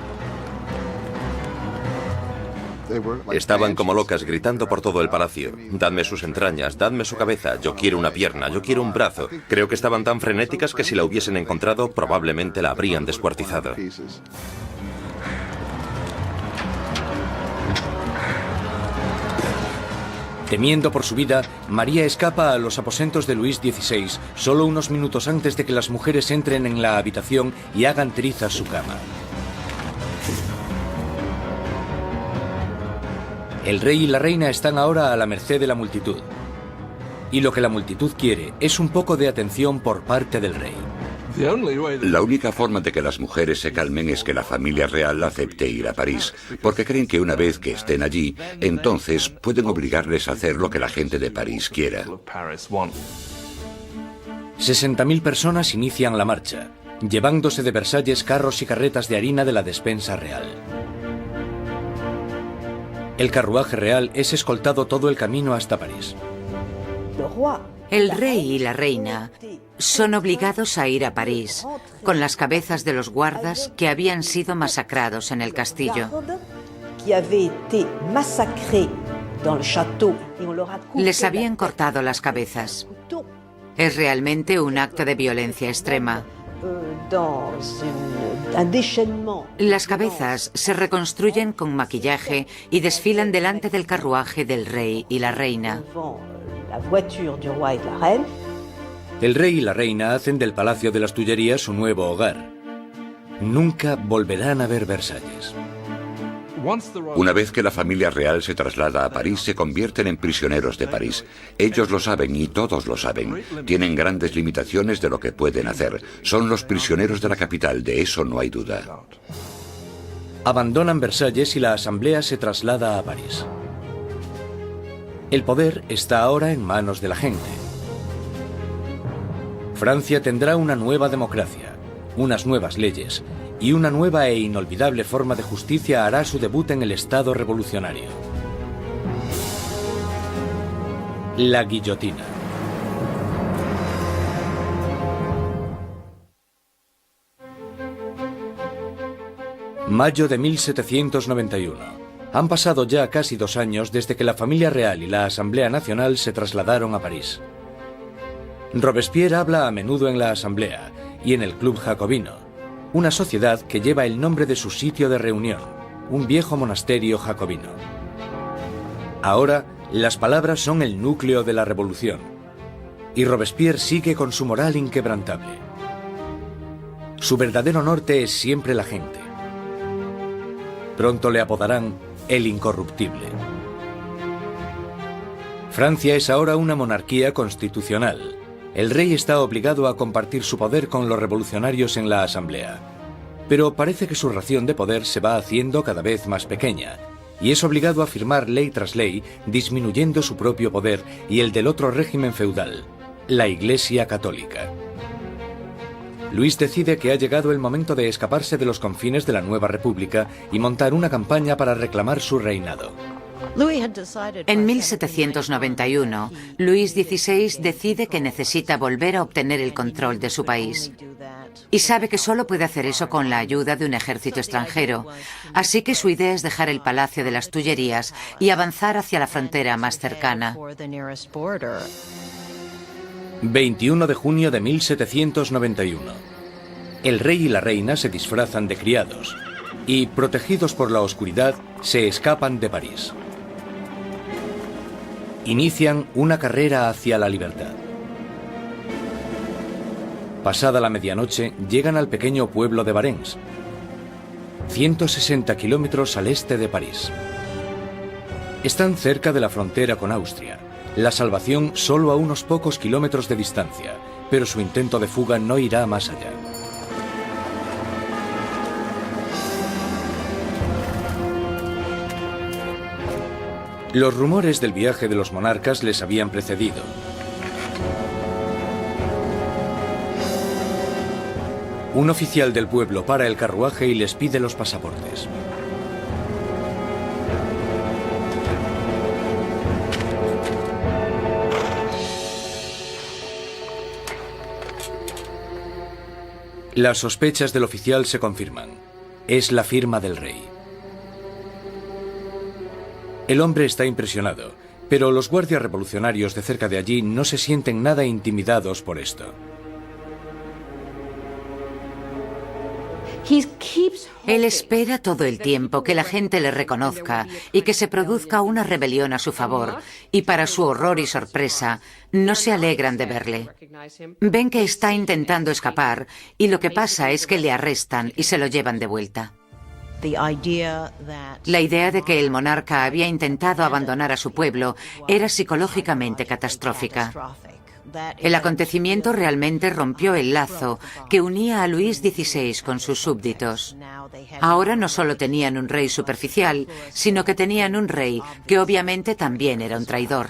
Estaban como locas gritando por todo el palacio. Dadme sus entrañas, dadme su cabeza, yo quiero una pierna, yo quiero un brazo. Creo que estaban tan frenéticas que si la hubiesen encontrado probablemente la habrían descuartizado. Temiendo por su vida, María escapa a los aposentos de Luis XVI solo unos minutos antes de que las mujeres entren en la habitación y hagan trizas su cama. El rey y la reina están ahora a la merced de la multitud. Y lo que la multitud quiere es un poco de atención por parte del rey. La única forma de que las mujeres se calmen es que la familia real acepte ir a París, porque creen que una vez que estén allí, entonces pueden obligarles a hacer lo que la gente de París quiera. 60.000 personas inician la marcha, llevándose de Versalles carros y carretas de harina de la despensa real. El carruaje real es escoltado todo el camino hasta París. El rey y la reina son obligados a ir a París, con las cabezas de los guardas que habían sido masacrados en el castillo. Les habían cortado las cabezas. Es realmente un acto de violencia extrema. Las cabezas se reconstruyen con maquillaje y desfilan delante del carruaje del rey y la reina. El rey y la reina hacen del Palacio de las Tullerías su nuevo hogar. Nunca volverán a ver Versalles. Una vez que la familia real se traslada a París, se convierten en prisioneros de París. Ellos lo saben y todos lo saben. Tienen grandes limitaciones de lo que pueden hacer. Son los prisioneros de la capital, de eso no hay duda. Abandonan Versalles y la asamblea se traslada a París. El poder está ahora en manos de la gente. Francia tendrá una nueva democracia, unas nuevas leyes y una nueva e inolvidable forma de justicia hará su debut en el Estado revolucionario. La guillotina. Mayo de 1791. Han pasado ya casi 2 años desde que la familia real y la Asamblea Nacional se trasladaron a París. Robespierre habla a menudo en la Asamblea y en el Club Jacobino, una sociedad que lleva el nombre de su sitio de reunión, un viejo monasterio jacobino. Ahora, las palabras son el núcleo de la revolución. y Robespierre sigue con su moral inquebrantable. Su verdadero norte es siempre la gente. Pronto le apodarán el incorruptible. Francia es ahora una monarquía constitucional. El rey está obligado a compartir su poder con los revolucionarios en la Asamblea. Pero parece que su ración de poder se va haciendo cada vez más pequeña, y es obligado a firmar ley tras ley, disminuyendo su propio poder y el del otro régimen feudal, la Iglesia Católica. Luis decide que ha llegado el momento de escaparse de los confines de la nueva república y montar una campaña para reclamar su reinado. En 1791, Luis XVI decide que necesita volver a obtener el control de su país. Y sabe que solo puede hacer eso con la ayuda de un ejército extranjero. Así que su idea es dejar el Palacio de las Tullerías y avanzar hacia la frontera más cercana. 21 de junio de 1791. El rey y la reina se disfrazan de criados y, protegidos por la oscuridad, se escapan de París. Inician una carrera hacia la libertad. Pasada la medianoche, llegan al pequeño pueblo de Varennes, 160 kilómetros al este de París. Están cerca de la frontera con Austria. La salvación solo a unos pocos kilómetros de distancia, pero su intento de fuga no irá más allá. Los rumores del viaje de los monarcas les habían precedido. Un oficial del pueblo para el carruaje y les pide los pasaportes. Las sospechas del oficial se confirman. Es la firma del rey. El hombre está impresionado, pero los guardias revolucionarios de cerca de allí no se sienten nada intimidados por esto. Él espera todo el tiempo que la gente le reconozca y que se produzca una rebelión a su favor, y para su horror y sorpresa, no se alegran de verle. Ven que está intentando escapar y lo que pasa es que le arrestan y se lo llevan de vuelta. La idea de que el monarca había intentado abandonar a su pueblo era psicológicamente catastrófica. El acontecimiento realmente rompió el lazo que unía a Luis XVI con sus súbditos. Ahora no solo tenían un rey superficial, sino que tenían un rey que obviamente también era un traidor.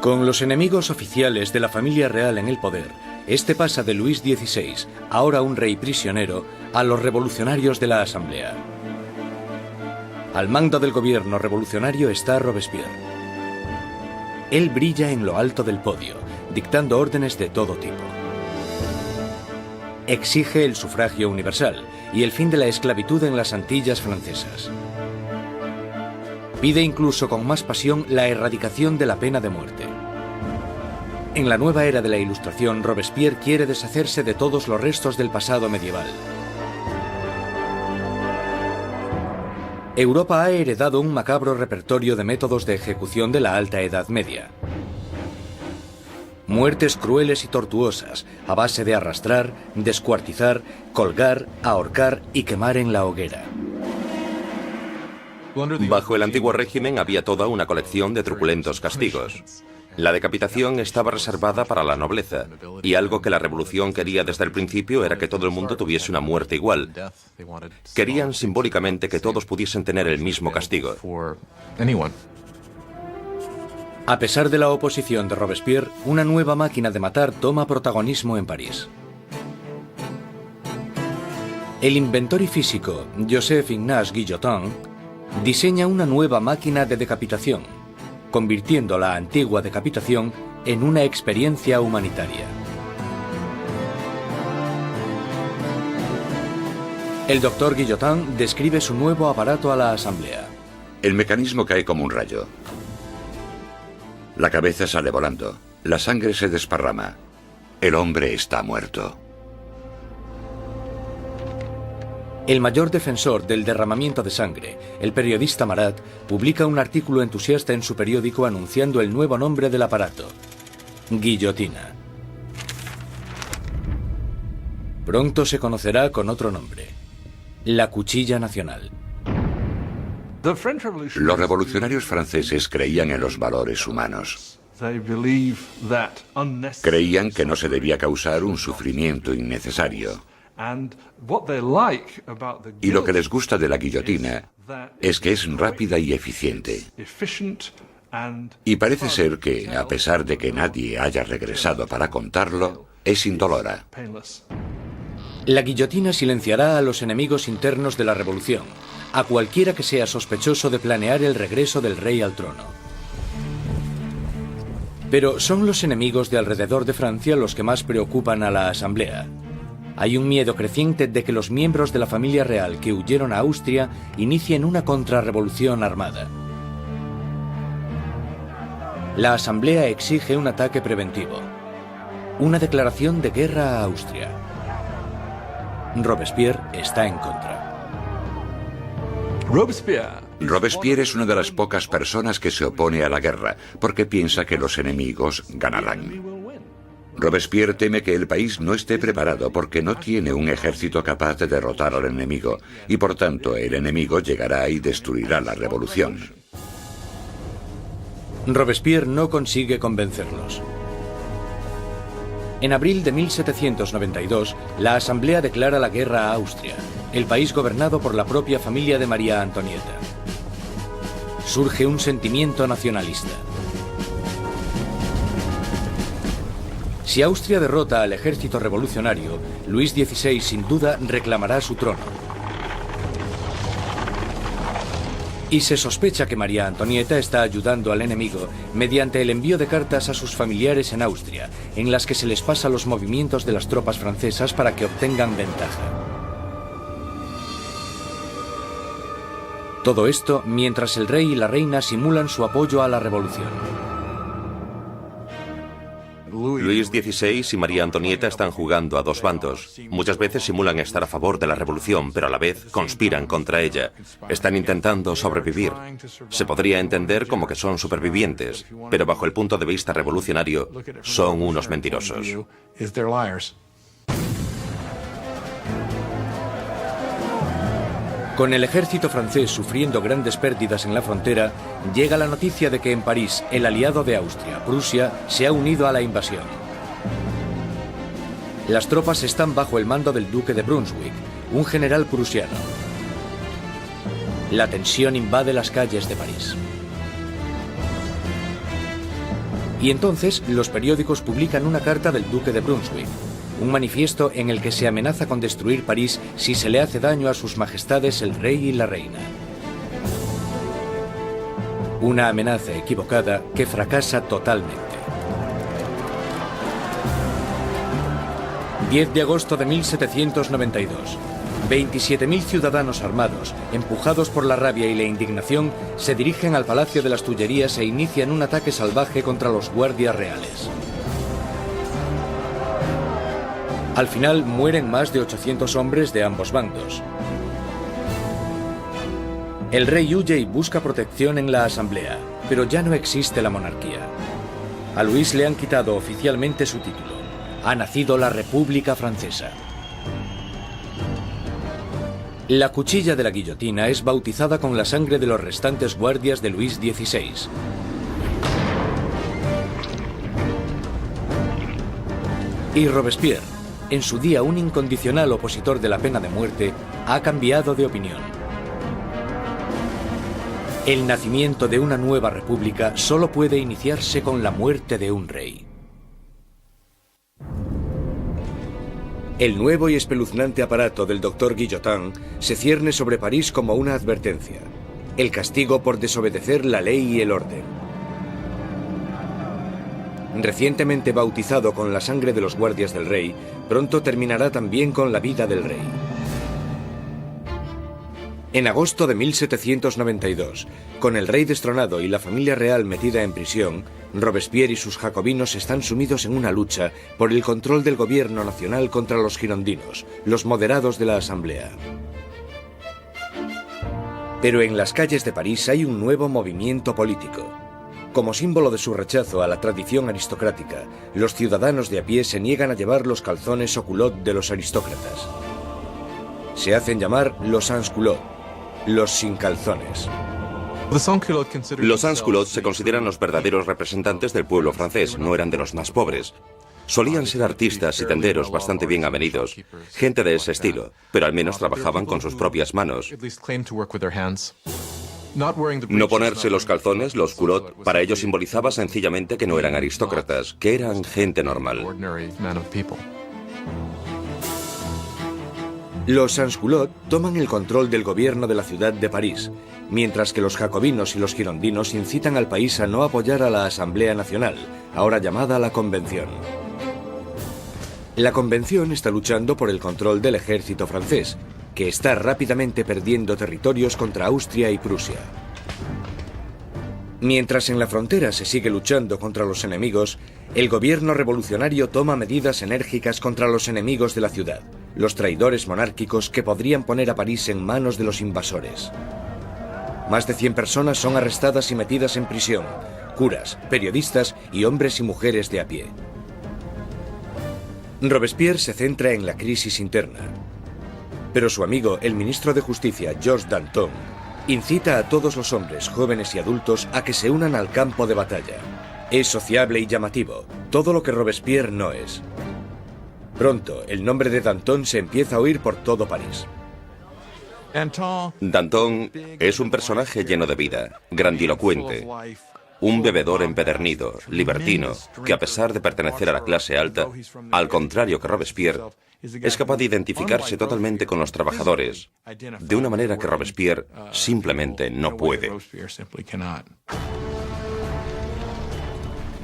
Con los enemigos oficiales de la familia real en el poder, este pasa de Luis XVI, ahora un rey prisionero, a los revolucionarios de la Asamblea. Al mando del gobierno revolucionario está Robespierre. Él brilla en lo alto del podio, dictando órdenes de todo tipo. Exige el sufragio universal y el fin de la esclavitud en las Antillas francesas. Pide incluso con más pasión la erradicación de la pena de muerte. En la nueva era de la Ilustración, Robespierre quiere deshacerse de todos los restos del pasado medieval. Europa ha heredado un macabro repertorio de métodos de ejecución de la Alta Edad Media. Muertes crueles y tortuosas, a base de arrastrar, descuartizar, colgar, ahorcar y quemar en la hoguera. Bajo el antiguo régimen había toda una colección de truculentos castigos. La decapitación estaba reservada para la nobleza, y algo que la revolución quería desde el principio era que todo el mundo tuviese una muerte igual. Querían simbólicamente que todos pudiesen tener el mismo castigo. A pesar de la oposición de Robespierre, una nueva máquina de matar toma protagonismo en París. El inventor y físico Joseph Ignace Guillotin diseña una nueva máquina de decapitación, convirtiendo la antigua decapitación en una experiencia humanitaria. El doctor Guillotin describe su nuevo aparato a la Asamblea. El mecanismo cae como un rayo. La cabeza sale volando. La sangre se desparrama. El hombre está muerto. El mayor defensor del derramamiento de sangre, el periodista Marat, publica un artículo entusiasta en su periódico anunciando el nuevo nombre del aparato: guillotina. Pronto se conocerá con otro nombre: la cuchilla nacional. Los revolucionarios franceses creían en los valores humanos. Creían que no se debía causar un sufrimiento innecesario. Y lo que les gusta de la guillotina es que es rápida y eficiente. Y parece ser que, a pesar de que nadie haya regresado para contarlo, es indolora. La guillotina silenciará a los enemigos internos de la revolución, a cualquiera que sea sospechoso de planear el regreso del rey al trono. Pero son los enemigos de alrededor de Francia los que más preocupan a la Asamblea. Hay un miedo creciente de que los miembros de la familia real que huyeron a Austria inicien una contrarrevolución armada. La Asamblea exige un ataque preventivo, una declaración de guerra a Austria. Robespierre está en contra. Robespierre es una de las pocas personas que se opone a la guerra, porque piensa que los enemigos ganarán. Robespierre teme que el país no esté preparado porque no tiene un ejército capaz de derrotar al enemigo, y por tanto el enemigo llegará y destruirá la revolución. Robespierre no consigue convencerlos. En abril de 1792, la Asamblea declara la guerra a Austria, el país gobernado por la propia familia de María Antonieta. Surge un sentimiento nacionalista. Si Austria derrota al ejército revolucionario, Luis XVI sin duda reclamará su trono. Y se sospecha que María Antonieta está ayudando al enemigo mediante el envío de cartas a sus familiares en Austria, en las que se les pasa los movimientos de las tropas francesas para que obtengan ventaja. Todo esto mientras el rey y la reina simulan su apoyo a la revolución. Luis XVI y María Antonieta están jugando a dos bandos. Muchas veces simulan estar a favor de la revolución, pero a la vez conspiran contra ella. Están intentando sobrevivir. Se podría entender como que son supervivientes, pero bajo el punto de vista revolucionario, son unos mentirosos. Con el ejército francés sufriendo grandes pérdidas en la frontera, llega la noticia de que en París, el aliado de Austria, Prusia, se ha unido a la invasión. Las tropas están bajo el mando del duque de Brunswick, un general prusiano. La tensión invade las calles de París. Y entonces los periódicos publican una carta del duque de Brunswick, un manifiesto en el que se amenaza con destruir París si se le hace daño a sus majestades el rey y la reina. Una amenaza equivocada que fracasa totalmente. 10 de agosto de 1792. 27.000 ciudadanos armados, empujados por la rabia y la indignación, se dirigen al Palacio de las Tullerías e inician un ataque salvaje contra los guardias reales. Al final mueren más de 800 hombres de ambos bandos. El rey huye y busca protección en la Asamblea, pero ya no existe la monarquía. A Luis le han quitado oficialmente su título. Ha nacido la República Francesa. La cuchilla de la guillotina es bautizada con la sangre de los restantes guardias de Luis XVI. Y Robespierre, en su día un incondicional opositor de la pena de muerte, ha cambiado de opinión. El nacimiento de una nueva república solo puede iniciarse con la muerte de un rey. El nuevo y espeluznante aparato del doctor Guillotin se cierne sobre París como una advertencia: el castigo por desobedecer la ley y el orden. Recientemente bautizado con la sangre de los guardias del rey, pronto terminará también con la vida del rey. En agosto de 1792, con el rey destronado y la familia real metida en prisión, Robespierre y sus jacobinos están sumidos en una lucha por el control del gobierno nacional contra los girondinos, los moderados de la Asamblea. Pero en las calles de París hay un nuevo movimiento político. Como símbolo de su rechazo a la tradición aristocrática, los ciudadanos de a pie se niegan a llevar los calzones o culottes de los aristócratas. Se hacen llamar los sans-culottes, los sin calzones. Los sans-culottes se consideran los verdaderos representantes del pueblo francés, no eran de los más pobres. Solían ser artistas y tenderos bastante bien avenidos, gente de ese estilo, pero al menos trabajaban con sus propias manos. No ponerse los calzones, los culottes, para ellos simbolizaba sencillamente que no eran aristócratas, que eran gente normal. Los sans-culottes toman el control del gobierno de la ciudad de París, mientras que los jacobinos y los girondinos incitan al país a no apoyar a la Asamblea Nacional, ahora llamada la Convención. La Convención está luchando por el control del ejército francés, que está rápidamente perdiendo territorios contra Austria y Prusia. Mientras en la frontera se sigue luchando contra los enemigos, el gobierno revolucionario toma medidas enérgicas contra los enemigos de la ciudad, los traidores monárquicos que podrían poner a París en manos de los invasores. Más de 100 personas son arrestadas y metidas en prisión, curas, periodistas y hombres y mujeres de a pie. Robespierre se centra en la crisis interna. Pero su amigo, el ministro de Justicia, Georges Danton, incita a todos los hombres, jóvenes y adultos a que se unan al campo de batalla. Es sociable y llamativo, todo lo que Robespierre no es. Pronto, el nombre de Danton se empieza a oír por todo París. Danton es un personaje lleno de vida, grandilocuente. Un bebedor empedernido, libertino, que a pesar de pertenecer a la clase alta, al contrario que Robespierre, es capaz de identificarse totalmente con los trabajadores, de una manera que Robespierre simplemente no puede.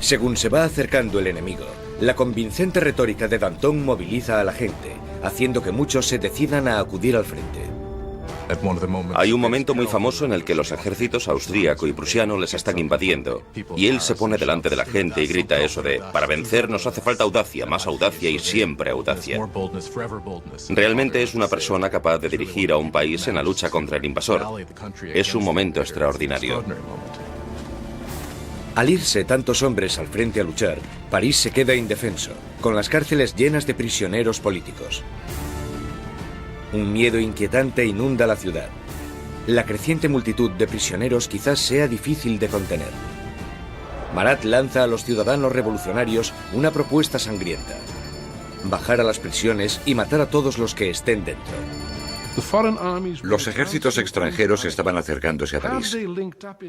Según se va acercando el enemigo, la convincente retórica de Danton moviliza a la gente, haciendo que muchos se decidan a acudir al frente. Hay un momento muy famoso en el que los ejércitos austríaco y prusiano les están invadiendo, y él se pone delante de la gente y grita eso de: para vencer nos hace falta audacia, más audacia y siempre audacia. Realmente es una persona capaz de dirigir a un país en la lucha contra el invasor. Es un momento extraordinario. Al irse tantos hombres al frente a luchar, París se queda indefenso, con las cárceles llenas de prisioneros políticos. Un miedo inquietante inunda la ciudad. La creciente multitud de prisioneros quizás sea difícil de contener. Marat lanza a los ciudadanos revolucionarios una propuesta sangrienta: bajar a las prisiones y matar a todos los que estén dentro. Los ejércitos extranjeros estaban acercándose a París.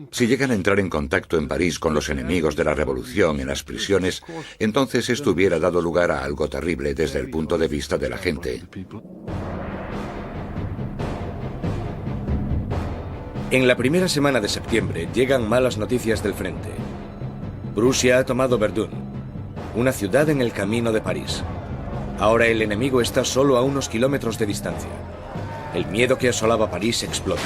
Si llegan a entrar en contacto en París con los enemigos de la revolución en las prisiones, entonces esto hubiera dado lugar a algo terrible desde el punto de vista de la gente. En la primera semana de septiembre llegan malas noticias del frente. Prusia ha tomado Verdun, una ciudad en el camino de París. Ahora el enemigo está solo a unos kilómetros de distancia. El miedo que asolaba París explota.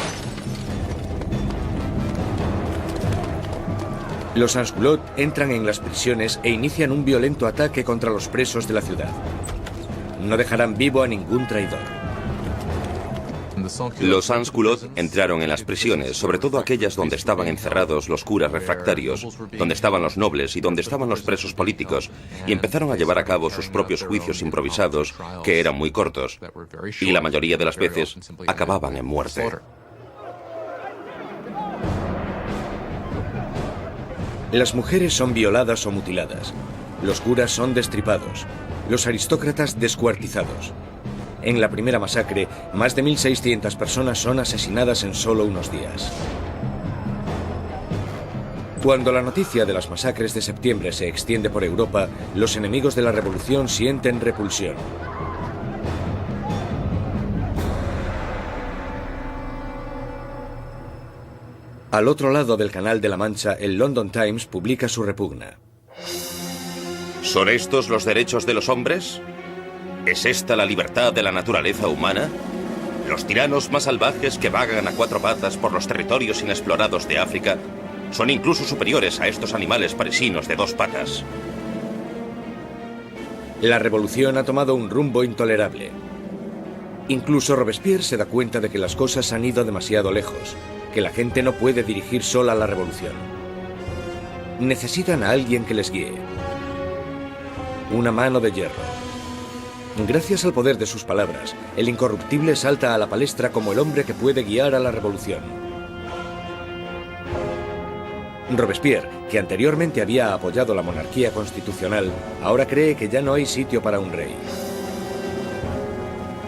Los sans-culottes entran en las prisiones e inician un violento ataque contra los presos de la ciudad. No dejarán vivo a ningún traidor. Los sans-culottes entraron en las prisiones, sobre todo aquellas donde estaban encerrados los curas refractarios, donde estaban los nobles y donde estaban los presos políticos, y empezaron a llevar a cabo sus propios juicios improvisados, que eran muy cortos, y la mayoría de las veces acababan en muerte. Las mujeres son violadas o mutiladas, los curas son destripados, los aristócratas descuartizados. En la primera masacre, más de 1.600 personas son asesinadas en solo unos días. Cuando la noticia de las masacres de septiembre se extiende por Europa, los enemigos de la revolución sienten repulsión. Al otro lado del Canal de la Mancha, el London Times publica su repugna. ¿Son estos los derechos de los hombres? ¿Es esta la libertad de la naturaleza humana? Los tiranos más salvajes que vagan a cuatro patas por los territorios inexplorados de África son incluso superiores a estos animales parisinos de dos patas. La revolución ha tomado un rumbo intolerable. Incluso Robespierre se da cuenta de que las cosas han ido demasiado lejos. que la gente no puede dirigir sola la revolución. Necesitan a alguien que les guíe. Una mano de hierro. Gracias al poder de sus palabras, el incorruptible salta a la palestra como el hombre que puede guiar a la revolución. Robespierre, que anteriormente había apoyado la monarquía constitucional, ahora cree que ya no hay sitio para un rey.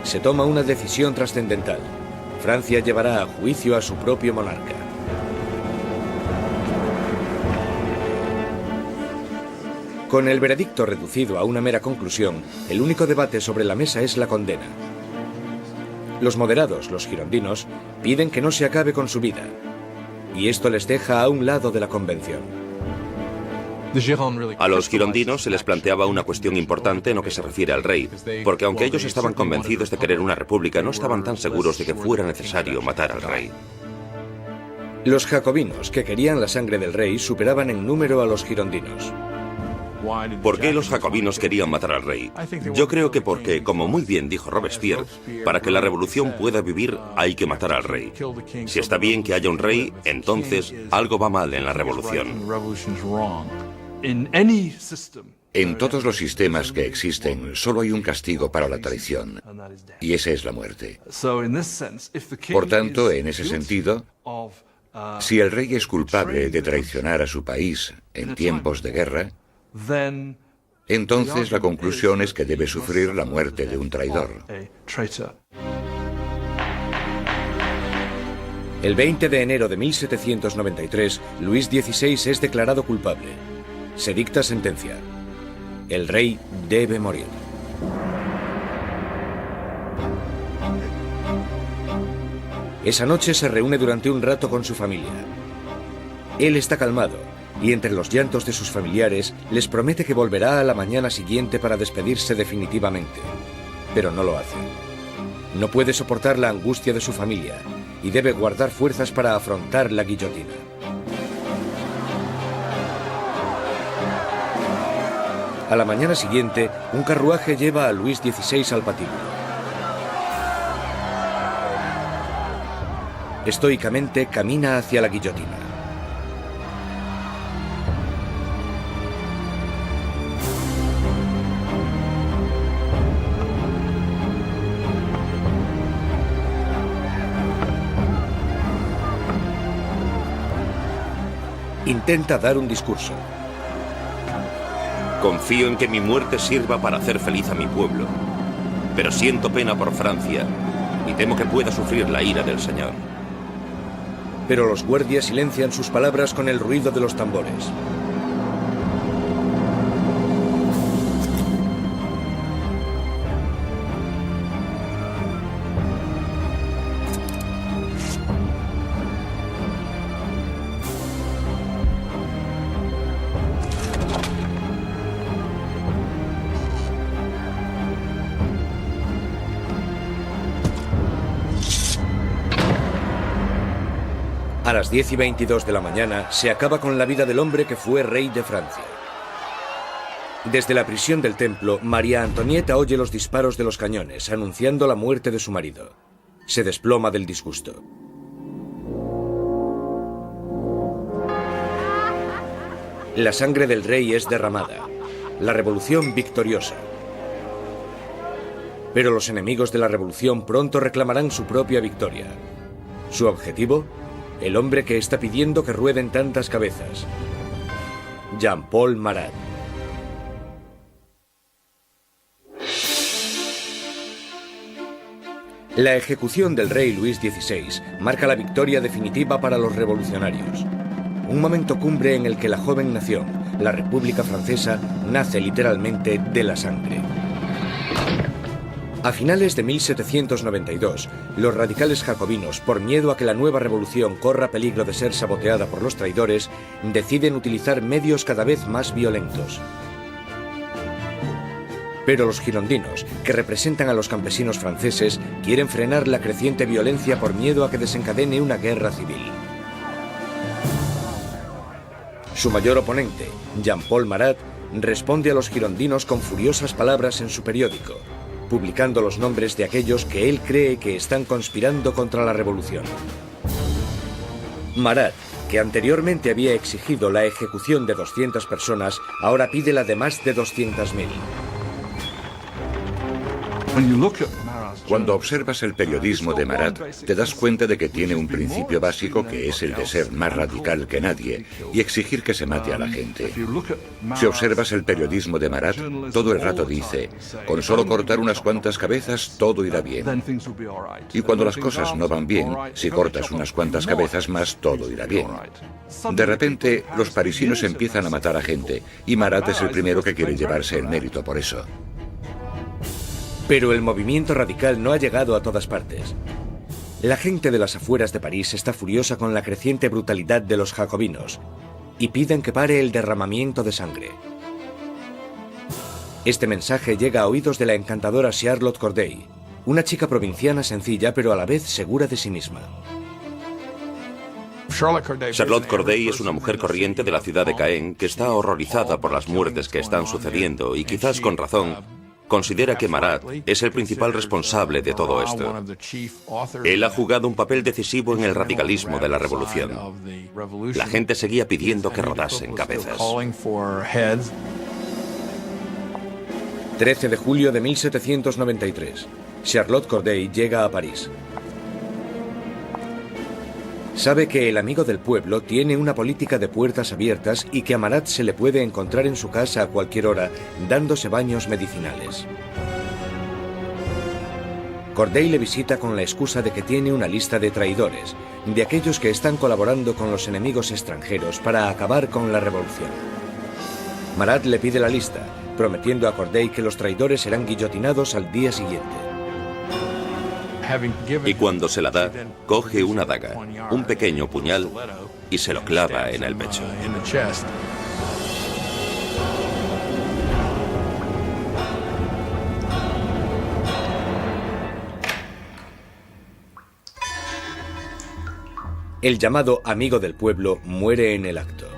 Se toma una decisión trascendental. Francia llevará a juicio a su propio monarca. Con el veredicto reducido a una mera conclusión, el único debate sobre la mesa es la condena. Los moderados, los girondinos, piden que no se acabe con su vida, y esto les deja a un lado de la convención. A los girondinos se les planteaba una cuestión importante en lo que se refiere al rey, porque aunque ellos estaban convencidos de querer una república, no estaban tan seguros de que fuera necesario matar al rey. Los jacobinos, que querían la sangre del rey, superaban en número a los girondinos. ¿Por qué los jacobinos querían matar al rey? Yo creo que porque, como muy bien dijo Robespierre, para que la revolución pueda vivir hay que matar al rey. Si está bien que haya un rey, entonces algo va mal en la revolución. En todos los sistemas que existen, solo hay un castigo para la traición, y esa es la muerte. Por tanto, en ese sentido, si el rey es culpable de traicionar a su país en tiempos de guerra, entonces la conclusión es que debe sufrir la muerte de un traidor. El 20 de enero de 1793, Luis XVI es declarado culpable. Se dicta sentencia. El rey debe morir. Esa noche se reúne durante un rato con su familia. Él está calmado, y entre los llantos de sus familiares les promete que volverá a la mañana siguiente para despedirse definitivamente. Pero no lo hace. No puede soportar la angustia de su familia y debe guardar fuerzas para afrontar la guillotina. A la mañana siguiente, un carruaje lleva a Luis XVI al patíbulo. Estoicamente camina hacia la guillotina. Intenta dar un discurso. Confío en que mi muerte sirva para hacer feliz a mi pueblo, pero siento pena por Francia y temo que pueda sufrir la ira del Señor. Pero los guardias silencian sus palabras con el ruido de los tambores. A las 10:22 de la mañana se acaba con la vida del hombre que fue rey de Francia. Desde la prisión del templo, María Antonieta oye los disparos de los cañones, anunciando la muerte de su marido. Se desploma del disgusto. La sangre del rey es derramada. La revolución victoriosa. Pero los enemigos de la revolución pronto reclamarán su propia victoria. ¿Su objetivo? El hombre que está pidiendo que rueden tantas cabezas. Jean-Paul Marat. La ejecución del rey Luis XVI marca la victoria definitiva para los revolucionarios. Un momento cumbre en el que la joven nación, la República Francesa, nace literalmente de la sangre. A finales de 1792, los radicales jacobinos, por miedo a que la nueva revolución corra peligro de ser saboteada por los traidores, deciden utilizar medios cada vez más violentos. Pero los girondinos, que representan a los campesinos franceses, quieren frenar la creciente violencia por miedo a que desencadene una guerra civil. Su mayor oponente, Jean-Paul Marat, responde a los girondinos con furiosas palabras en su periódico, publicando los nombres de aquellos que él cree que están conspirando contra la revolución. Marat, que anteriormente había exigido la ejecución de 200 personas, ahora pide la de más de 200.000. Cuando observas el periodismo de Marat, te das cuenta de que tiene un principio básico que es el de ser más radical que nadie y exigir que se mate a la gente. Si observas el periodismo de Marat, todo el rato dice, con solo cortar unas cuantas cabezas todo irá bien. Y cuando las cosas no van bien, si cortas unas cuantas cabezas más, todo irá bien. De repente, los parisinos empiezan a matar a gente y Marat es el primero que quiere llevarse el mérito por eso. Pero el movimiento radical no ha llegado a todas partes. La gente de las afueras de París está furiosa con la creciente brutalidad de los jacobinos y piden que pare el derramamiento de sangre. Este mensaje llega a oídos de la encantadora Charlotte Corday, una chica provinciana sencilla pero a la vez segura de sí misma. Charlotte Corday es una mujer corriente de la ciudad de Caen que está horrorizada por las muertes que están sucediendo y quizás con razón considera que Marat es el principal responsable de todo esto. Él ha jugado un papel decisivo en el radicalismo de la revolución. La gente seguía pidiendo que rodasen cabezas. 13 de julio de 1793. Charlotte Corday llega a París. Sabe que el amigo del pueblo tiene una política de puertas abiertas y que a Marat se le puede encontrar en su casa a cualquier hora, dándose baños medicinales. Corday le visita con la excusa de que tiene una lista de traidores, de aquellos que están colaborando con los enemigos extranjeros para acabar con la revolución. Marat le pide la lista, prometiendo a Corday que los traidores serán guillotinados al día siguiente. Y cuando se la da, coge una daga, un pequeño puñal, y se lo clava en el pecho. El llamado amigo del pueblo muere en el acto.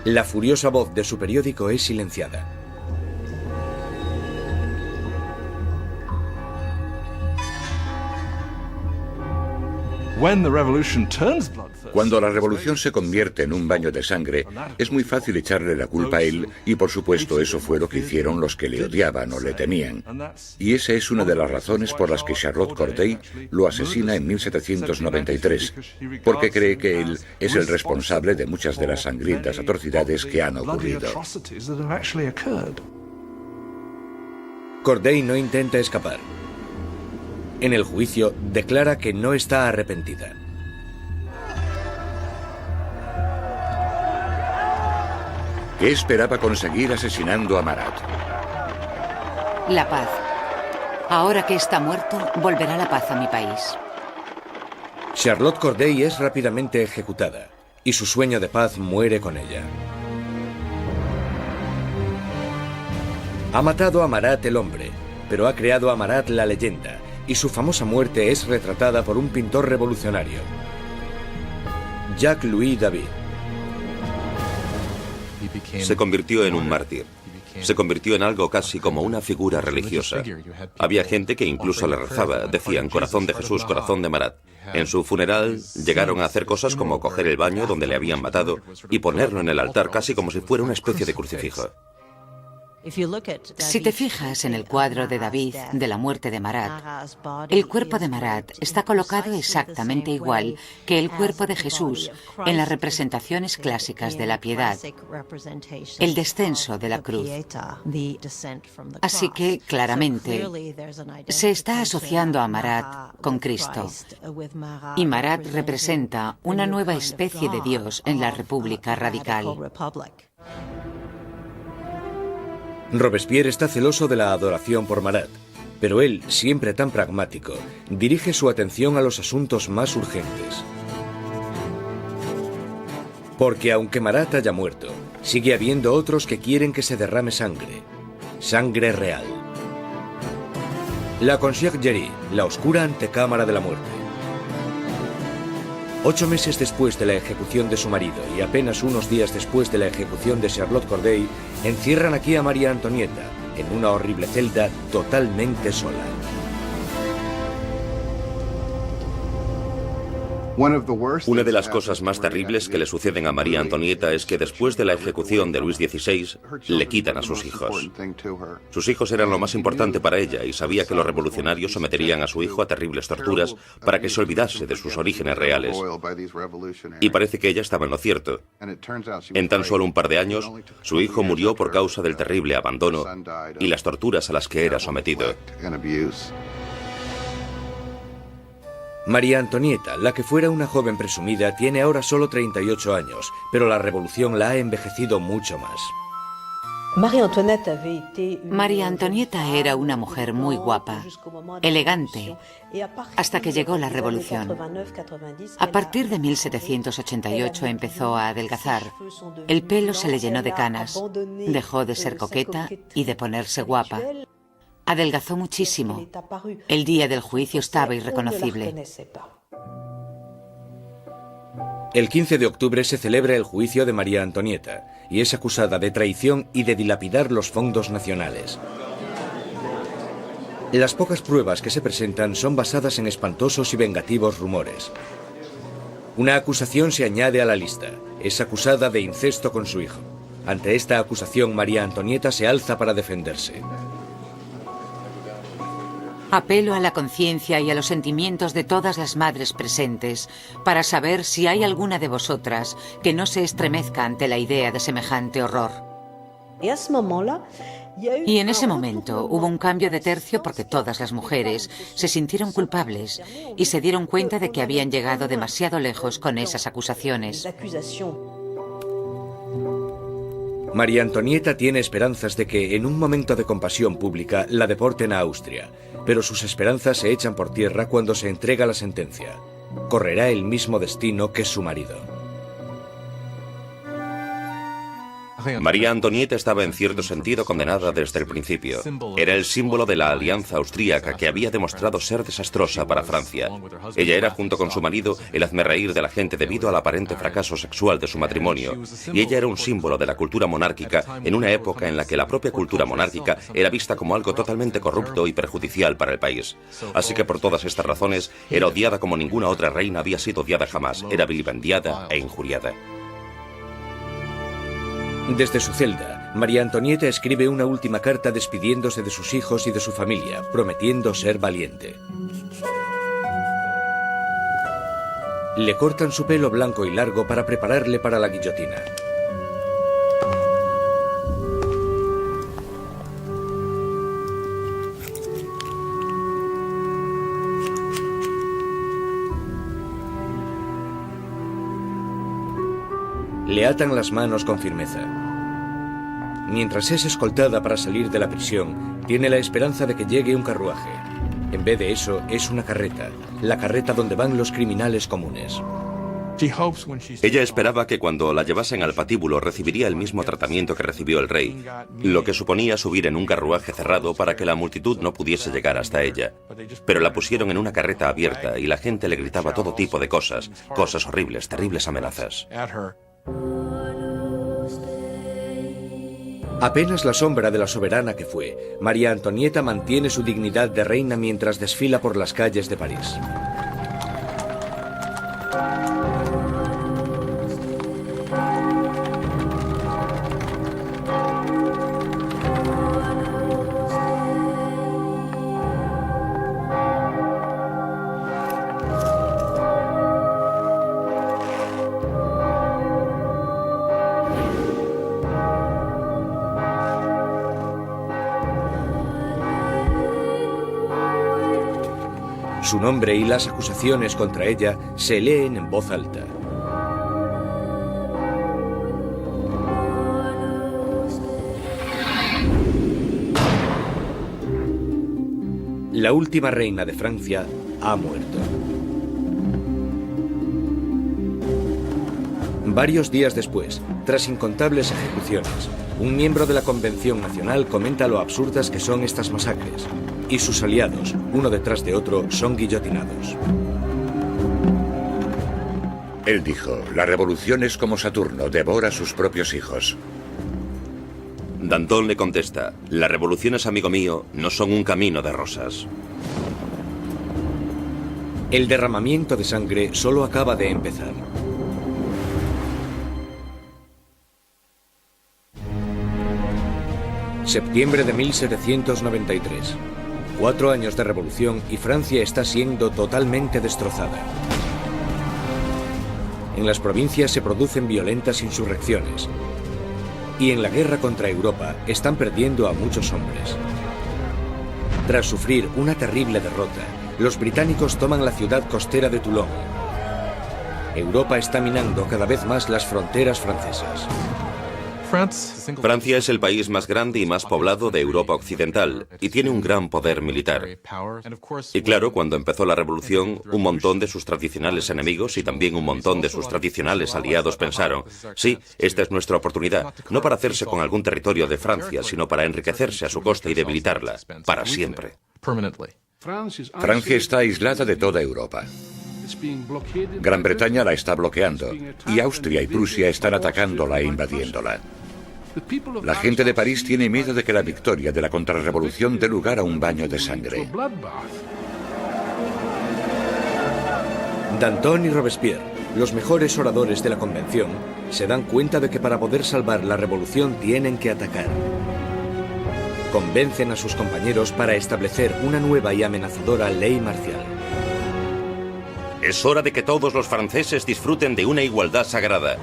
La furiosa voz de su periódico es silenciada. Cuando la revolución se convierte en un baño de sangre, es muy fácil echarle la culpa a él y por supuesto eso fue lo que hicieron los que le odiaban o le temían. Y esa es una de las razones por las que Charlotte Corday lo asesina en 1793, porque cree que él es el responsable de muchas de las sangrientas atrocidades que han ocurrido. Corday no intenta escapar. En el juicio, declara que no está arrepentida. ¿Qué esperaba conseguir asesinando a Marat? La paz. Ahora que está muerto, volverá la paz a mi país. Charlotte Corday es rápidamente ejecutada y su sueño de paz muere con ella. Ha matado a Marat el hombre, pero ha creado a Marat la leyenda, y su famosa muerte es retratada por un pintor revolucionario, Jacques-Louis David. Se convirtió en un mártir. Se convirtió en algo casi como una figura religiosa. Había gente que incluso le rezaba, decían corazón de Jesús, corazón de Marat. En su funeral llegaron a hacer cosas como coger el baño donde le habían matado y ponerlo en el altar casi como si fuera una especie de crucifijo. Si te fijas en el cuadro de David de la muerte de Marat, el cuerpo de Marat está colocado exactamente igual que el cuerpo de Jesús en las representaciones clásicas de la piedad, el descenso de la cruz. Así que, claramente, se está asociando a Marat con Cristo. Y Marat representa una nueva especie de Dios en la República Radical. Robespierre está celoso de la adoración por Marat, pero él, siempre tan pragmático, dirige su atención a los asuntos más urgentes. Porque aunque Marat haya muerto, sigue habiendo otros que quieren que se derrame sangre. Sangre real. La Conciergerie, la oscura antecámara de la muerte. 8 meses después de la ejecución de su marido y apenas unos días después de la ejecución de Charlotte Corday, encierran aquí a María Antonieta en una horrible celda totalmente sola. Una de las cosas más terribles que le suceden a María Antonieta es que después de la ejecución de Luis XVI, le quitan a sus hijos. Sus hijos eran lo más importante para ella y sabía que los revolucionarios someterían a su hijo a terribles torturas para que se olvidase de sus orígenes reales. Y parece que ella estaba en lo cierto. En tan solo un par de años, su hijo murió por causa del terrible abandono y las torturas a las que era sometido. María Antonieta, la que fuera una joven presumida, tiene ahora solo 38 años, pero la revolución la ha envejecido mucho más. María Antonieta era una mujer muy guapa, elegante, hasta que llegó la revolución. A partir de 1788 empezó a adelgazar. El pelo se le llenó de canas, dejó de ser coqueta y de ponerse guapa. Adelgazó muchísimo. El día del juicio estaba irreconocible. El 15 de octubre se celebra el juicio de María Antonieta y es acusada de traición y de dilapidar los fondos nacionales. Las pocas pruebas que se presentan son basadas en espantosos y vengativos rumores. Una acusación se añade a la lista. Es acusada de incesto con su hijo. Ante esta acusación, María Antonieta se alza para defenderse. Apelo a la conciencia y a los sentimientos de todas las madres presentes para saber si hay alguna de vosotras que no se estremezca ante la idea de semejante horror. Y en ese momento hubo un cambio de tercio porque todas las mujeres se sintieron culpables y se dieron cuenta de que habían llegado demasiado lejos con esas acusaciones. María Antonieta tiene esperanzas de que, en un momento de compasión pública, la deporten a Austria, pero sus esperanzas se echan por tierra cuando se entrega la sentencia. Correrá el mismo destino que su marido. María Antonieta estaba en cierto sentido condenada desde el principio. Era el símbolo de la alianza austríaca que había demostrado ser desastrosa para Francia. Ella era, junto con su marido, el hazmerreír de la gente debido al aparente fracaso sexual de su matrimonio. Y ella era un símbolo de la cultura monárquica en una época en la que la propia cultura monárquica era vista como algo totalmente corrupto y perjudicial para el país. Así que por todas estas razones era odiada como ninguna otra reina había sido odiada jamás. Era vilipendiada e injuriada. Desde su celda, María Antonieta escribe una última carta despidiéndose de sus hijos y de su familia, prometiendo ser valiente. Le cortan su pelo blanco y largo para prepararle para la guillotina. Le atan las manos con firmeza. Mientras es escoltada para salir de la prisión, tiene la esperanza de que llegue un carruaje. En vez de eso, es una carreta, la carreta donde van los criminales comunes. Ella esperaba que cuando la llevasen al patíbulo recibiría el mismo tratamiento que recibió el rey, lo que suponía subir en un carruaje cerrado para que la multitud no pudiese llegar hasta ella. Pero la pusieron en una carreta abierta y la gente le gritaba todo tipo de cosas horribles, terribles amenazas. Apenas la sombra de la soberana que fue, María Antonieta mantiene su dignidad de reina mientras desfila por las calles de París. Su nombre y las acusaciones contra ella se leen en voz alta. La última reina de Francia ha muerto. Varios días después, tras incontables ejecuciones, un miembro de la Convención Nacional comenta lo absurdas que son estas masacres, y sus aliados, uno detrás de otro, son guillotinados. Él dijo, la revolución es como Saturno, devora a sus propios hijos. Danton le contesta, las revoluciones, amigo mío, no son un camino de rosas. El derramamiento de sangre solo acaba de empezar. Septiembre de 1793. 4 años de revolución y Francia está siendo totalmente destrozada. En las provincias se producen violentas insurrecciones. Y en la guerra contra Europa están perdiendo a muchos hombres. Tras sufrir una terrible derrota, los británicos toman la ciudad costera de Toulon. Europa está minando cada vez más las fronteras francesas. Francia es el país más grande y más poblado de Europa Occidental y tiene un gran poder militar. Y claro, cuando empezó la revolución, un montón de sus tradicionales enemigos y también un montón de sus tradicionales aliados pensaron, sí, esta es nuestra oportunidad, no para hacerse con algún territorio de Francia, sino para enriquecerse a su costa y debilitarla, para siempre. Francia está aislada de toda Europa. Gran Bretaña la está bloqueando y Austria y Prusia están atacándola e invadiéndola. La gente de París tiene miedo de que la victoria de la contrarrevolución dé lugar a un baño de sangre. Danton y Robespierre, los mejores oradores de la convención, se dan cuenta de que para poder salvar la revolución tienen que atacar. Convencen a sus compañeros para establecer una nueva y amenazadora ley marcial. Es hora de que todos los franceses disfruten de una igualdad sagrada.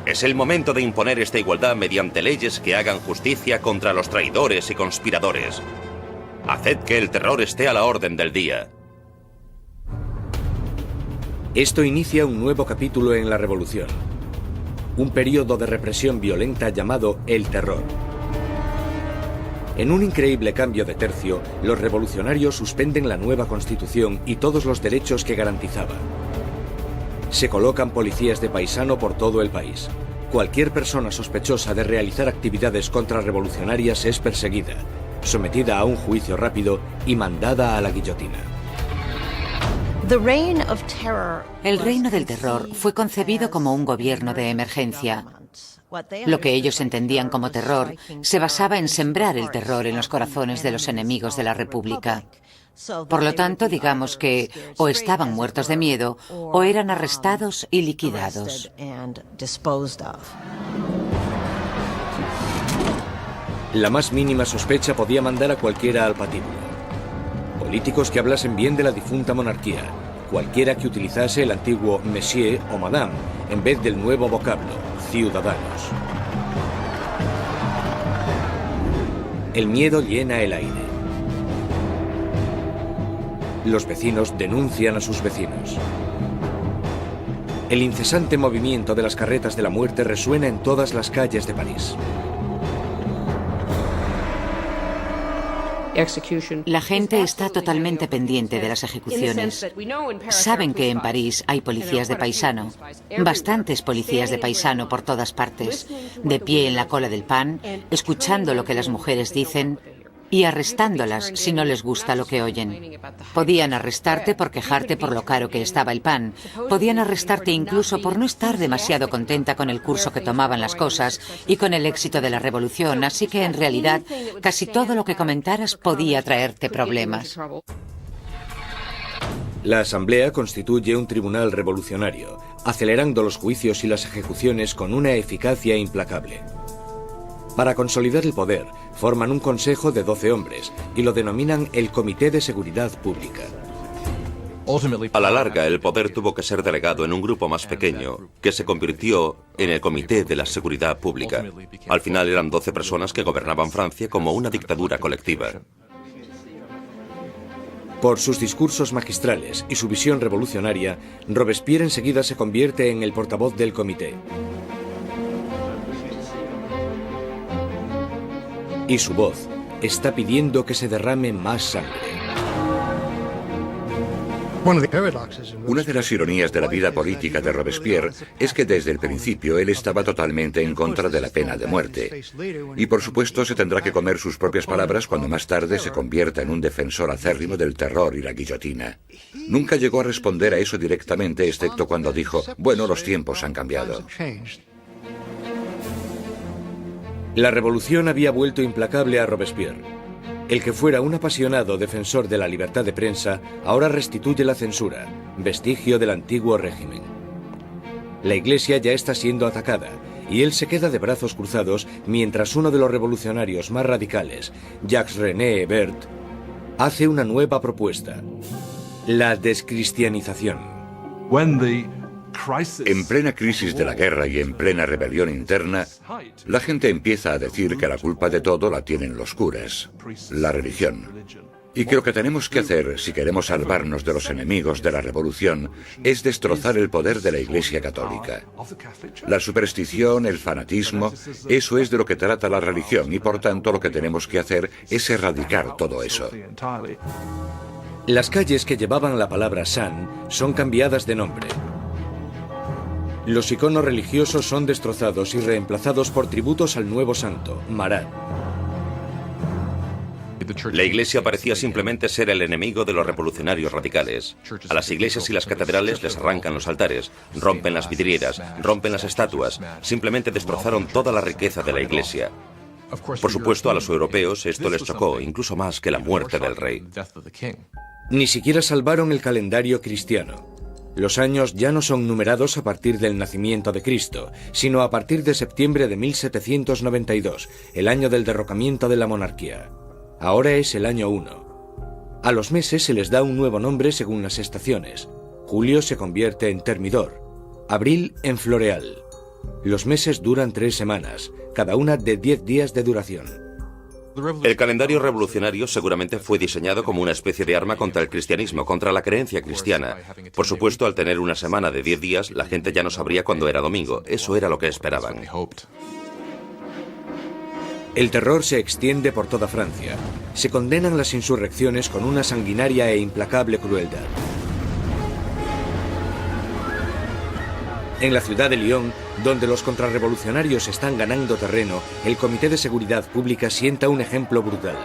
Es el momento de imponer esta igualdad mediante leyes que hagan justicia contra los traidores y conspiradores. Haced que el terror esté a la orden del día. Esto inicia un nuevo capítulo en la revolución. Un periodo de represión violenta llamado el terror. En un increíble cambio de tercio, los revolucionarios suspenden la nueva constitución y todos los derechos que garantizaba. Se colocan policías de paisano por todo el país. Cualquier persona sospechosa de realizar actividades contrarrevolucionarias es perseguida, sometida a un juicio rápido y mandada a la guillotina. El reino del terror fue concebido como un gobierno de emergencia. Lo que ellos entendían como terror se basaba en sembrar el terror en los corazones de los enemigos de la República. Por lo tanto, digamos que o estaban muertos de miedo o eran arrestados y liquidados. La más mínima sospecha podía mandar a cualquiera al patíbulo. Políticos que hablasen bien de la difunta monarquía, cualquiera que utilizase el antiguo monsieur o madame en vez del nuevo vocablo, ciudadanos. El miedo llena el aire. Los vecinos denuncian a sus vecinos. El incesante movimiento de las carretas de la muerte resuena en todas las calles de París. La gente está totalmente pendiente de las ejecuciones. Saben que en París hay policías de paisano, bastantes policías de paisano por todas partes, de pie en la cola del pan, escuchando lo que las mujeres dicen y arrestándolas si no les gusta lo que oyen. Podían arrestarte por quejarte por lo caro que estaba el pan. Podían arrestarte incluso por no estar demasiado contenta con el curso que tomaban las cosas y con el éxito de la revolución, así que en realidad casi todo lo que comentaras podía traerte problemas. La Asamblea constituye un tribunal revolucionario, acelerando los juicios y las ejecuciones con una eficacia implacable. Para consolidar el poder, forman un consejo de 12 hombres y lo denominan el Comité de Seguridad Pública. A la larga, el poder tuvo que ser delegado en un grupo más pequeño, que se convirtió en el Comité de la Seguridad Pública. Al final eran 12 personas que gobernaban Francia como una dictadura colectiva. Por sus discursos magistrales y su visión revolucionaria, Robespierre enseguida se convierte en el portavoz del comité. Y su voz está pidiendo que se derrame más sangre. Una de las ironías de la vida política de Robespierre es que desde el principio él estaba totalmente en contra de la pena de muerte. Y por supuesto se tendrá que comer sus propias palabras cuando más tarde se convierta en un defensor acérrimo del terror y la guillotina. Nunca llegó a responder a eso directamente, excepto cuando dijo, bueno, los tiempos han cambiado. La revolución había vuelto implacable a Robespierre. El que fuera un apasionado defensor de la libertad de prensa ahora restituye la censura, vestigio del antiguo régimen. La Iglesia ya está siendo atacada y él se queda de brazos cruzados mientras uno de los revolucionarios más radicales, Jacques-René Hebert, hace una nueva propuesta: la descristianización. En plena crisis de la guerra y en plena rebelión interna, la gente empieza a decir que la culpa de todo la tienen los curas, la religión. Y que lo que tenemos que hacer, si queremos salvarnos de los enemigos de la revolución, es destrozar el poder de la Iglesia Católica. La superstición, el fanatismo, eso es de lo que trata la religión y por tanto lo que tenemos que hacer es erradicar todo eso. Las calles que llevaban la palabra San son cambiadas de nombre. Los iconos religiosos son destrozados y reemplazados por tributos al nuevo santo, Marat. La Iglesia parecía simplemente ser el enemigo de los revolucionarios radicales. A las iglesias y las catedrales les arrancan los altares, rompen las vidrieras, rompen las estatuas, simplemente destrozaron toda la riqueza de la Iglesia. Por supuesto, a los europeos esto les chocó, incluso más que la muerte del rey. Ni siquiera salvaron el calendario cristiano. Los años ya no son numerados a partir del nacimiento de Cristo, sino a partir de septiembre de 1792, el año del derrocamiento de la monarquía. Ahora es el año 1. A los meses se les da un nuevo nombre según las estaciones. Julio se convierte en Termidor, abril en Floreal. Los meses duran 3 semanas, cada una de 10 días de duración. El calendario revolucionario seguramente fue diseñado como una especie de arma contra el cristianismo, contra la creencia cristiana. Por supuesto, al tener una semana de 10 días, la gente ya no sabría cuándo era domingo. Eso era lo que esperaban. El terror se extiende por toda Francia. Se condenan las insurrecciones con una sanguinaria e implacable crueldad. En la ciudad de Lyon, donde los contrarrevolucionarios están ganando terreno, el Comité de Seguridad Pública sienta un ejemplo brutal.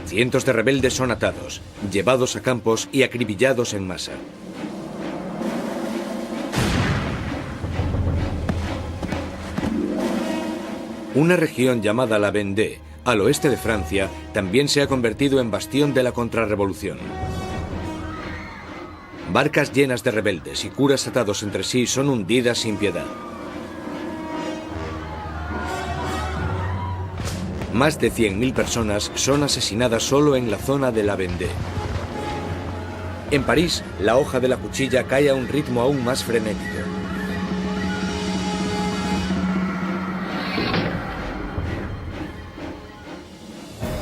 Cientos de rebeldes son atados, llevados a campos y acribillados en masa. Una región llamada la Vendée, al oeste de Francia, también se ha convertido en bastión de la contrarrevolución. Barcas llenas de rebeldes y curas atados entre sí son hundidas sin piedad. Más de 100.000 personas son asesinadas solo en la zona de la Vendée. En París, la hoja de la cuchilla cae a un ritmo aún más frenético.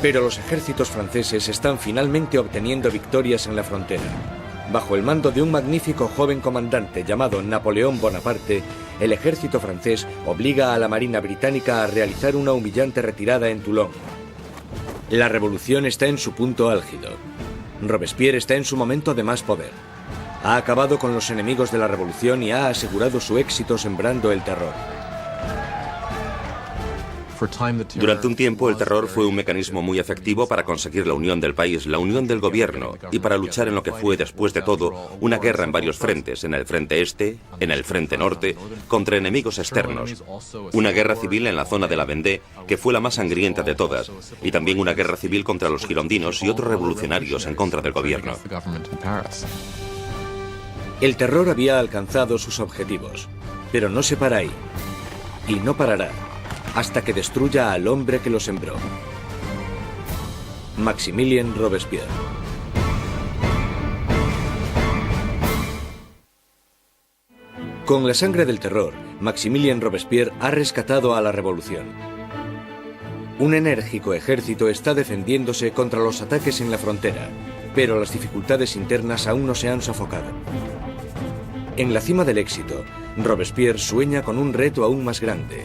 Pero los ejércitos franceses están finalmente obteniendo victorias en la frontera. Bajo el mando de un magnífico joven comandante llamado Napoleón Bonaparte, el ejército francés obliga a la Marina británica a realizar una humillante retirada en Toulon. La revolución está en su punto álgido. Robespierre está en su momento de más poder. Ha acabado con los enemigos de la revolución y ha asegurado su éxito sembrando el terror. Durante un tiempo, el terror fue un mecanismo muy efectivo para conseguir la unión del país, la unión del gobierno, y para luchar en lo que fue, después de todo, una guerra en varios frentes, en el frente este, en el frente norte, contra enemigos externos. Una guerra civil en la zona de la Vendée, que fue la más sangrienta de todas, y también una guerra civil contra los girondinos y otros revolucionarios en contra del gobierno. El terror había alcanzado sus objetivos, pero no se para ahí, y no parará hasta que destruya al hombre que lo sembró. Maximilien Robespierre. Con la sangre del terror, Maximilien Robespierre ha rescatado a la revolución. Un enérgico ejército está defendiéndose contra los ataques en la frontera, pero las dificultades internas aún no se han sofocado. En la cima del éxito, Robespierre sueña con un reto aún más grande: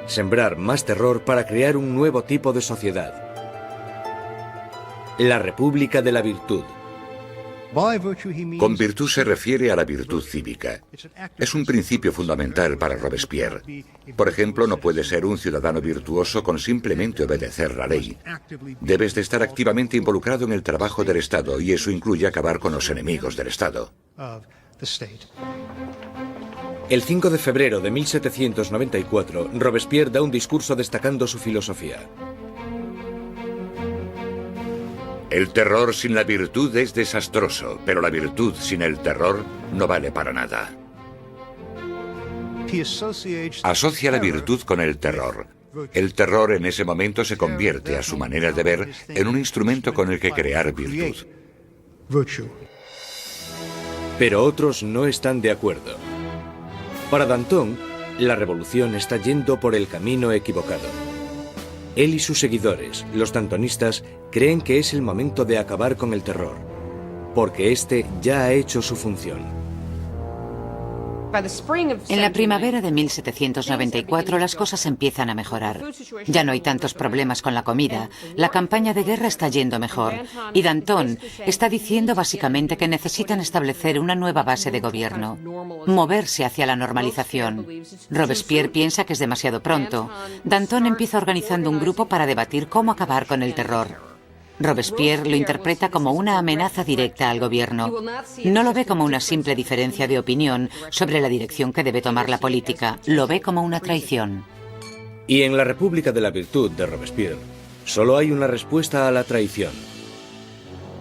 sembrar más terror para crear un nuevo tipo de sociedad. La República de la Virtud. Con virtud se refiere a la virtud cívica. Es un principio fundamental para Robespierre. Por ejemplo, no puedes ser un ciudadano virtuoso con simplemente obedecer la ley. Debes de estar activamente involucrado en el trabajo del Estado, y eso incluye acabar con los enemigos del Estado. El 5 de febrero de 1794, Robespierre da un discurso destacando su filosofía. El terror sin la virtud es desastroso, pero la virtud sin el terror no vale para nada. Asocia la virtud con el terror. El terror en ese momento se convierte, a su manera de ver, en un instrumento con el que crear virtud. Pero otros no están de acuerdo. Para Danton, la revolución está yendo por el camino equivocado. Él y sus seguidores, los dantonistas, creen que es el momento de acabar con el terror, porque este ya ha hecho su función. En la primavera de 1794 las cosas empiezan a mejorar. Ya no hay tantos problemas con la comida, la campaña de guerra está yendo mejor y Danton está diciendo básicamente que necesitan establecer una nueva base de gobierno, moverse hacia la normalización. Robespierre piensa que es demasiado pronto. Danton empieza organizando un grupo para debatir cómo acabar con el terror. Robespierre lo interpreta como una amenaza directa al gobierno. No lo ve como una simple diferencia de opinión sobre la dirección que debe tomar la política, lo ve como una traición. Y en la República de la Virtud de Robespierre, solo hay una respuesta a la traición.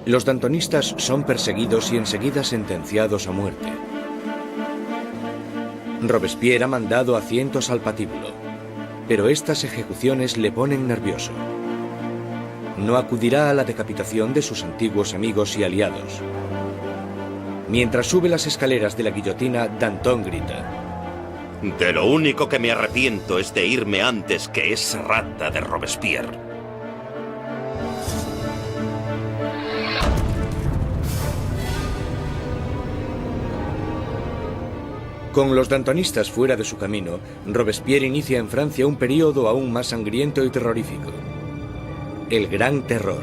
Los dantonistas son perseguidos y enseguida sentenciados a muerte. Robespierre ha mandado a cientos al patíbulo, pero estas ejecuciones le ponen nervioso. No acudirá a la decapitación de sus antiguos amigos y aliados. Mientras sube las escaleras de la guillotina, Danton grita: De lo único que me arrepiento es de irme antes que esa rata de Robespierre. Con los dantonistas fuera de su camino, Robespierre inicia en Francia un período aún más sangriento y terrorífico. El Gran Terror.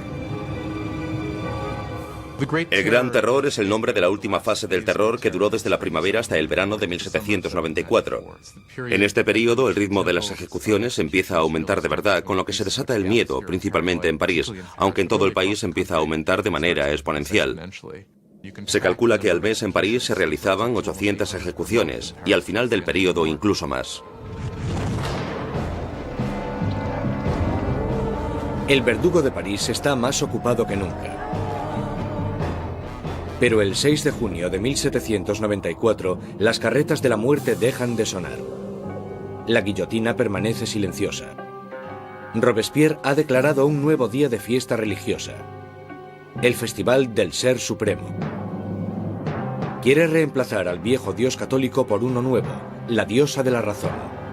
El Gran Terror es el nombre de la última fase del terror que duró desde la primavera hasta el verano de 1794. En este periodo, el ritmo de las ejecuciones empieza a aumentar de verdad, con lo que se desata el miedo, principalmente en París, aunque en todo el país empieza a aumentar de manera exponencial. Se calcula que al mes en París se realizaban 800 ejecuciones, y al final del periodo incluso más. El verdugo de París está más ocupado que nunca. Pero el 6 de junio de 1794, las carretas de la muerte dejan de sonar. La guillotina permanece silenciosa. Robespierre ha declarado un nuevo día de fiesta religiosa, el Festival del Ser Supremo. Quiere reemplazar al viejo dios católico por uno nuevo, la diosa de la razón.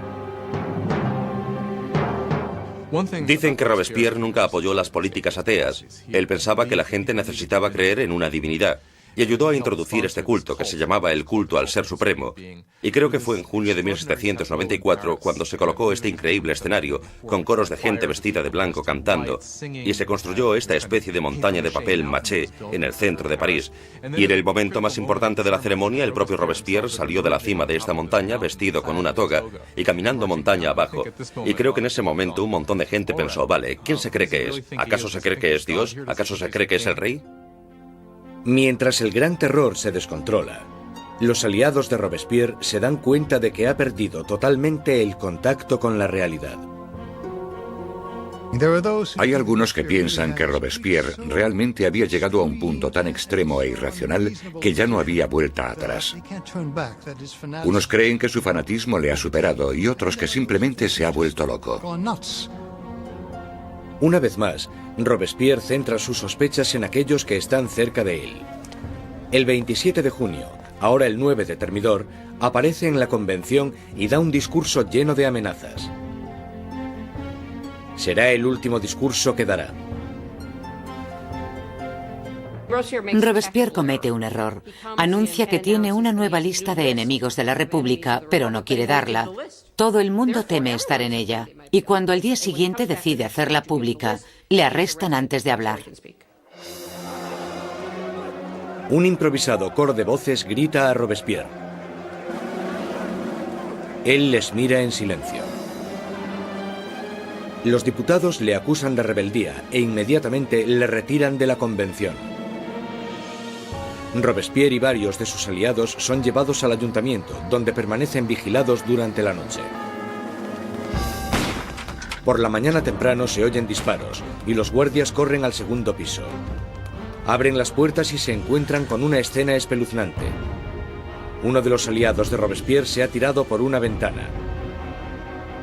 Dicen que Robespierre nunca apoyó las políticas ateas. Él pensaba que la gente necesitaba creer en una divinidad y ayudó a introducir este culto que se llamaba el culto al Ser Supremo. Y creo que fue en junio de 1794 cuando se colocó este increíble escenario con coros de gente vestida de blanco cantando y se construyó esta especie de montaña de papel maché en el centro de París. Y en el momento más importante de la ceremonia, el propio Robespierre salió de la cima de esta montaña vestido con una toga y caminando montaña abajo. Y creo que en ese momento un montón de gente pensó: vale, ¿quién se cree que es? ¿Acaso se cree que es Dios? ¿Acaso se cree que es el rey? Mientras el Gran Terror se descontrola, los aliados de Robespierre se dan cuenta de que ha perdido totalmente el contacto con la realidad. Hay algunos que piensan que Robespierre realmente había llegado a un punto tan extremo e irracional que ya no había vuelta atrás. Unos creen que su fanatismo le ha superado y otros que simplemente se ha vuelto loco. Una vez más, Robespierre centra sus sospechas en aquellos que están cerca de él. El 27 de junio, ahora el 9 de Thermidor, aparece en la convención y da un discurso lleno de amenazas. Será el último discurso que dará. Robespierre comete un error. Anuncia que tiene una nueva lista de enemigos de la República, pero no quiere darla. Todo el mundo teme estar en ella. Y cuando al día siguiente decide hacerla pública, le arrestan antes de hablar. Un improvisado coro de voces grita a Robespierre. Él les mira en silencio. Los diputados le acusan de rebeldía e inmediatamente le retiran de la convención. Robespierre y varios de sus aliados son llevados al ayuntamiento, donde permanecen vigilados durante la noche. Por la mañana temprano se oyen disparos y los guardias corren al segundo piso. Abren las puertas y se encuentran con una escena espeluznante. Uno de los aliados de Robespierre se ha tirado por una ventana.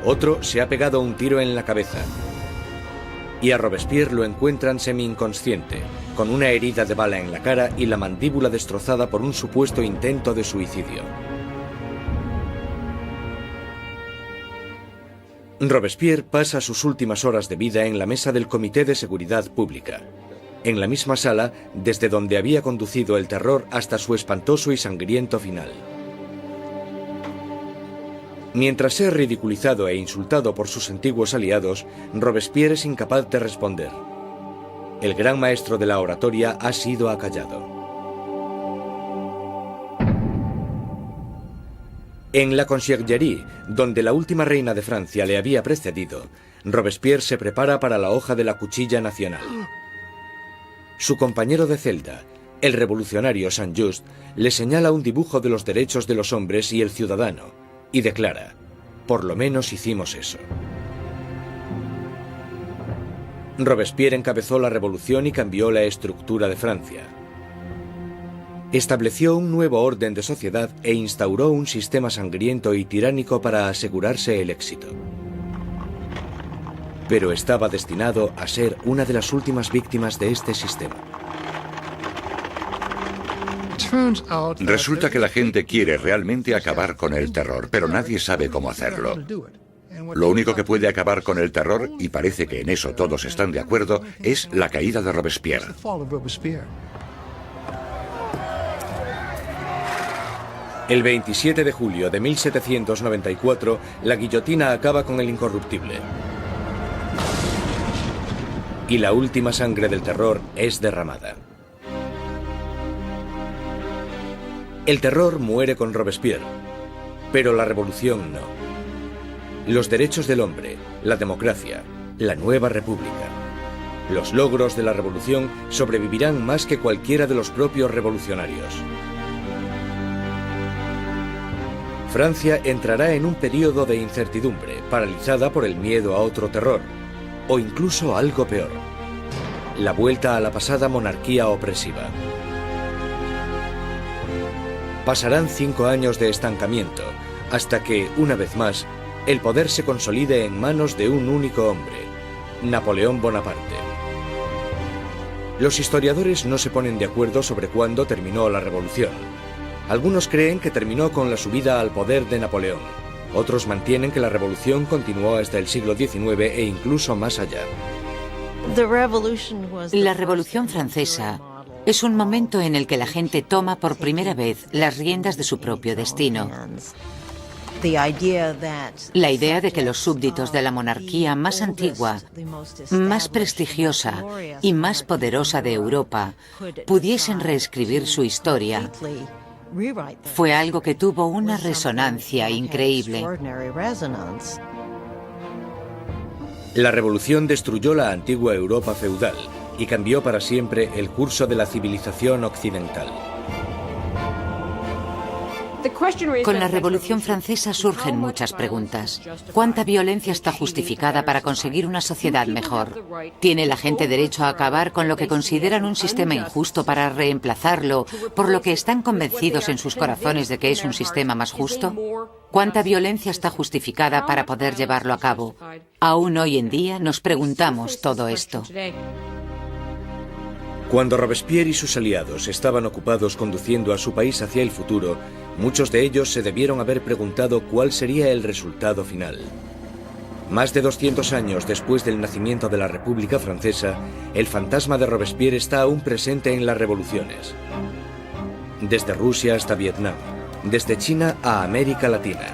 Otro se ha pegado un tiro en la cabeza. Y a Robespierre lo encuentran semi-inconsciente, con una herida de bala en la cara y la mandíbula destrozada por un supuesto intento de suicidio. Robespierre pasa sus últimas horas de vida en la mesa del Comité de Seguridad Pública, en la misma sala desde donde había conducido el terror hasta su espantoso y sangriento final. Mientras es ridiculizado e insultado por sus antiguos aliados, Robespierre es incapaz de responder. El gran maestro de la oratoria ha sido acallado. En la Conciergerie, donde la última reina de Francia le había precedido, Robespierre se prepara para la hoja de la cuchilla nacional. Su compañero de celda, el revolucionario Saint-Just, le señala un dibujo de los derechos de los hombres y el ciudadano, y declara: por lo menos hicimos eso. Robespierre encabezó la revolución y cambió la estructura de Francia. Estableció un nuevo orden de sociedad e instauró un sistema sangriento y tiránico para asegurarse el éxito. Pero estaba destinado a ser una de las últimas víctimas de este sistema. Resulta que la gente quiere realmente acabar con el terror, pero nadie sabe cómo hacerlo. Lo único que puede acabar con el terror, y parece que en eso todos están de acuerdo, es la caída de Robespierre. El 27 de julio de 1794, la guillotina acaba con el incorruptible. Y la última sangre del terror es derramada. El terror muere con Robespierre, pero la revolución no. Los derechos del hombre, la democracia, la nueva república. Los logros de la revolución sobrevivirán más que cualquiera de los propios revolucionarios. Francia entrará en un periodo de incertidumbre, paralizada por el miedo a otro terror, o incluso algo peor: la vuelta a la pasada monarquía opresiva. Pasarán 5 años de estancamiento, hasta que, una vez más, el poder se consolide en manos de un único hombre, Napoleón Bonaparte. Los historiadores no se ponen de acuerdo sobre cuándo terminó la revolución. Algunos creen que terminó con la subida al poder de Napoleón. Otros mantienen que la revolución continuó hasta el siglo XIX e incluso más allá. La Revolución Francesa es un momento en el que la gente toma por primera vez las riendas de su propio destino. La idea de que los súbditos de la monarquía más antigua, más prestigiosa y más poderosa de Europa pudiesen reescribir su historia fue algo que tuvo una resonancia increíble. La revolución destruyó la antigua Europa feudal y cambió para siempre el curso de la civilización occidental. Con la Revolución Francesa surgen muchas preguntas. ¿Cuánta violencia está justificada para conseguir una sociedad mejor? ¿Tiene la gente derecho a acabar con lo que consideran un sistema injusto para reemplazarlo por lo que están convencidos en sus corazones de que es un sistema más justo? ¿Cuánta violencia está justificada para poder llevarlo a cabo? Aún hoy en día nos preguntamos todo esto. Cuando Robespierre y sus aliados estaban ocupados conduciendo a su país hacia el futuro, muchos de ellos se debieron haber preguntado cuál sería el resultado final. Más de 200 años después del nacimiento de la República Francesa, el fantasma de Robespierre está aún presente en las revoluciones. Desde Rusia hasta Vietnam, desde China a América Latina.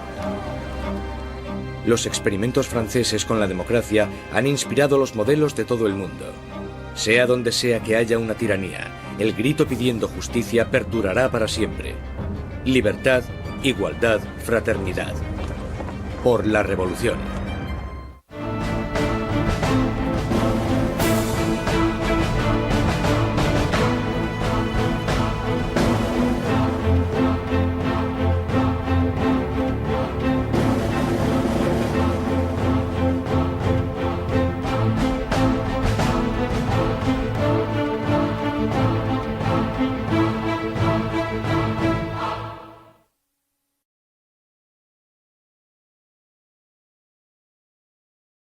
Los experimentos franceses con la democracia han inspirado los modelos de todo el mundo. Sea donde sea que haya una tiranía, el grito pidiendo justicia perdurará para siempre. Libertad, igualdad, fraternidad. Por la revolución.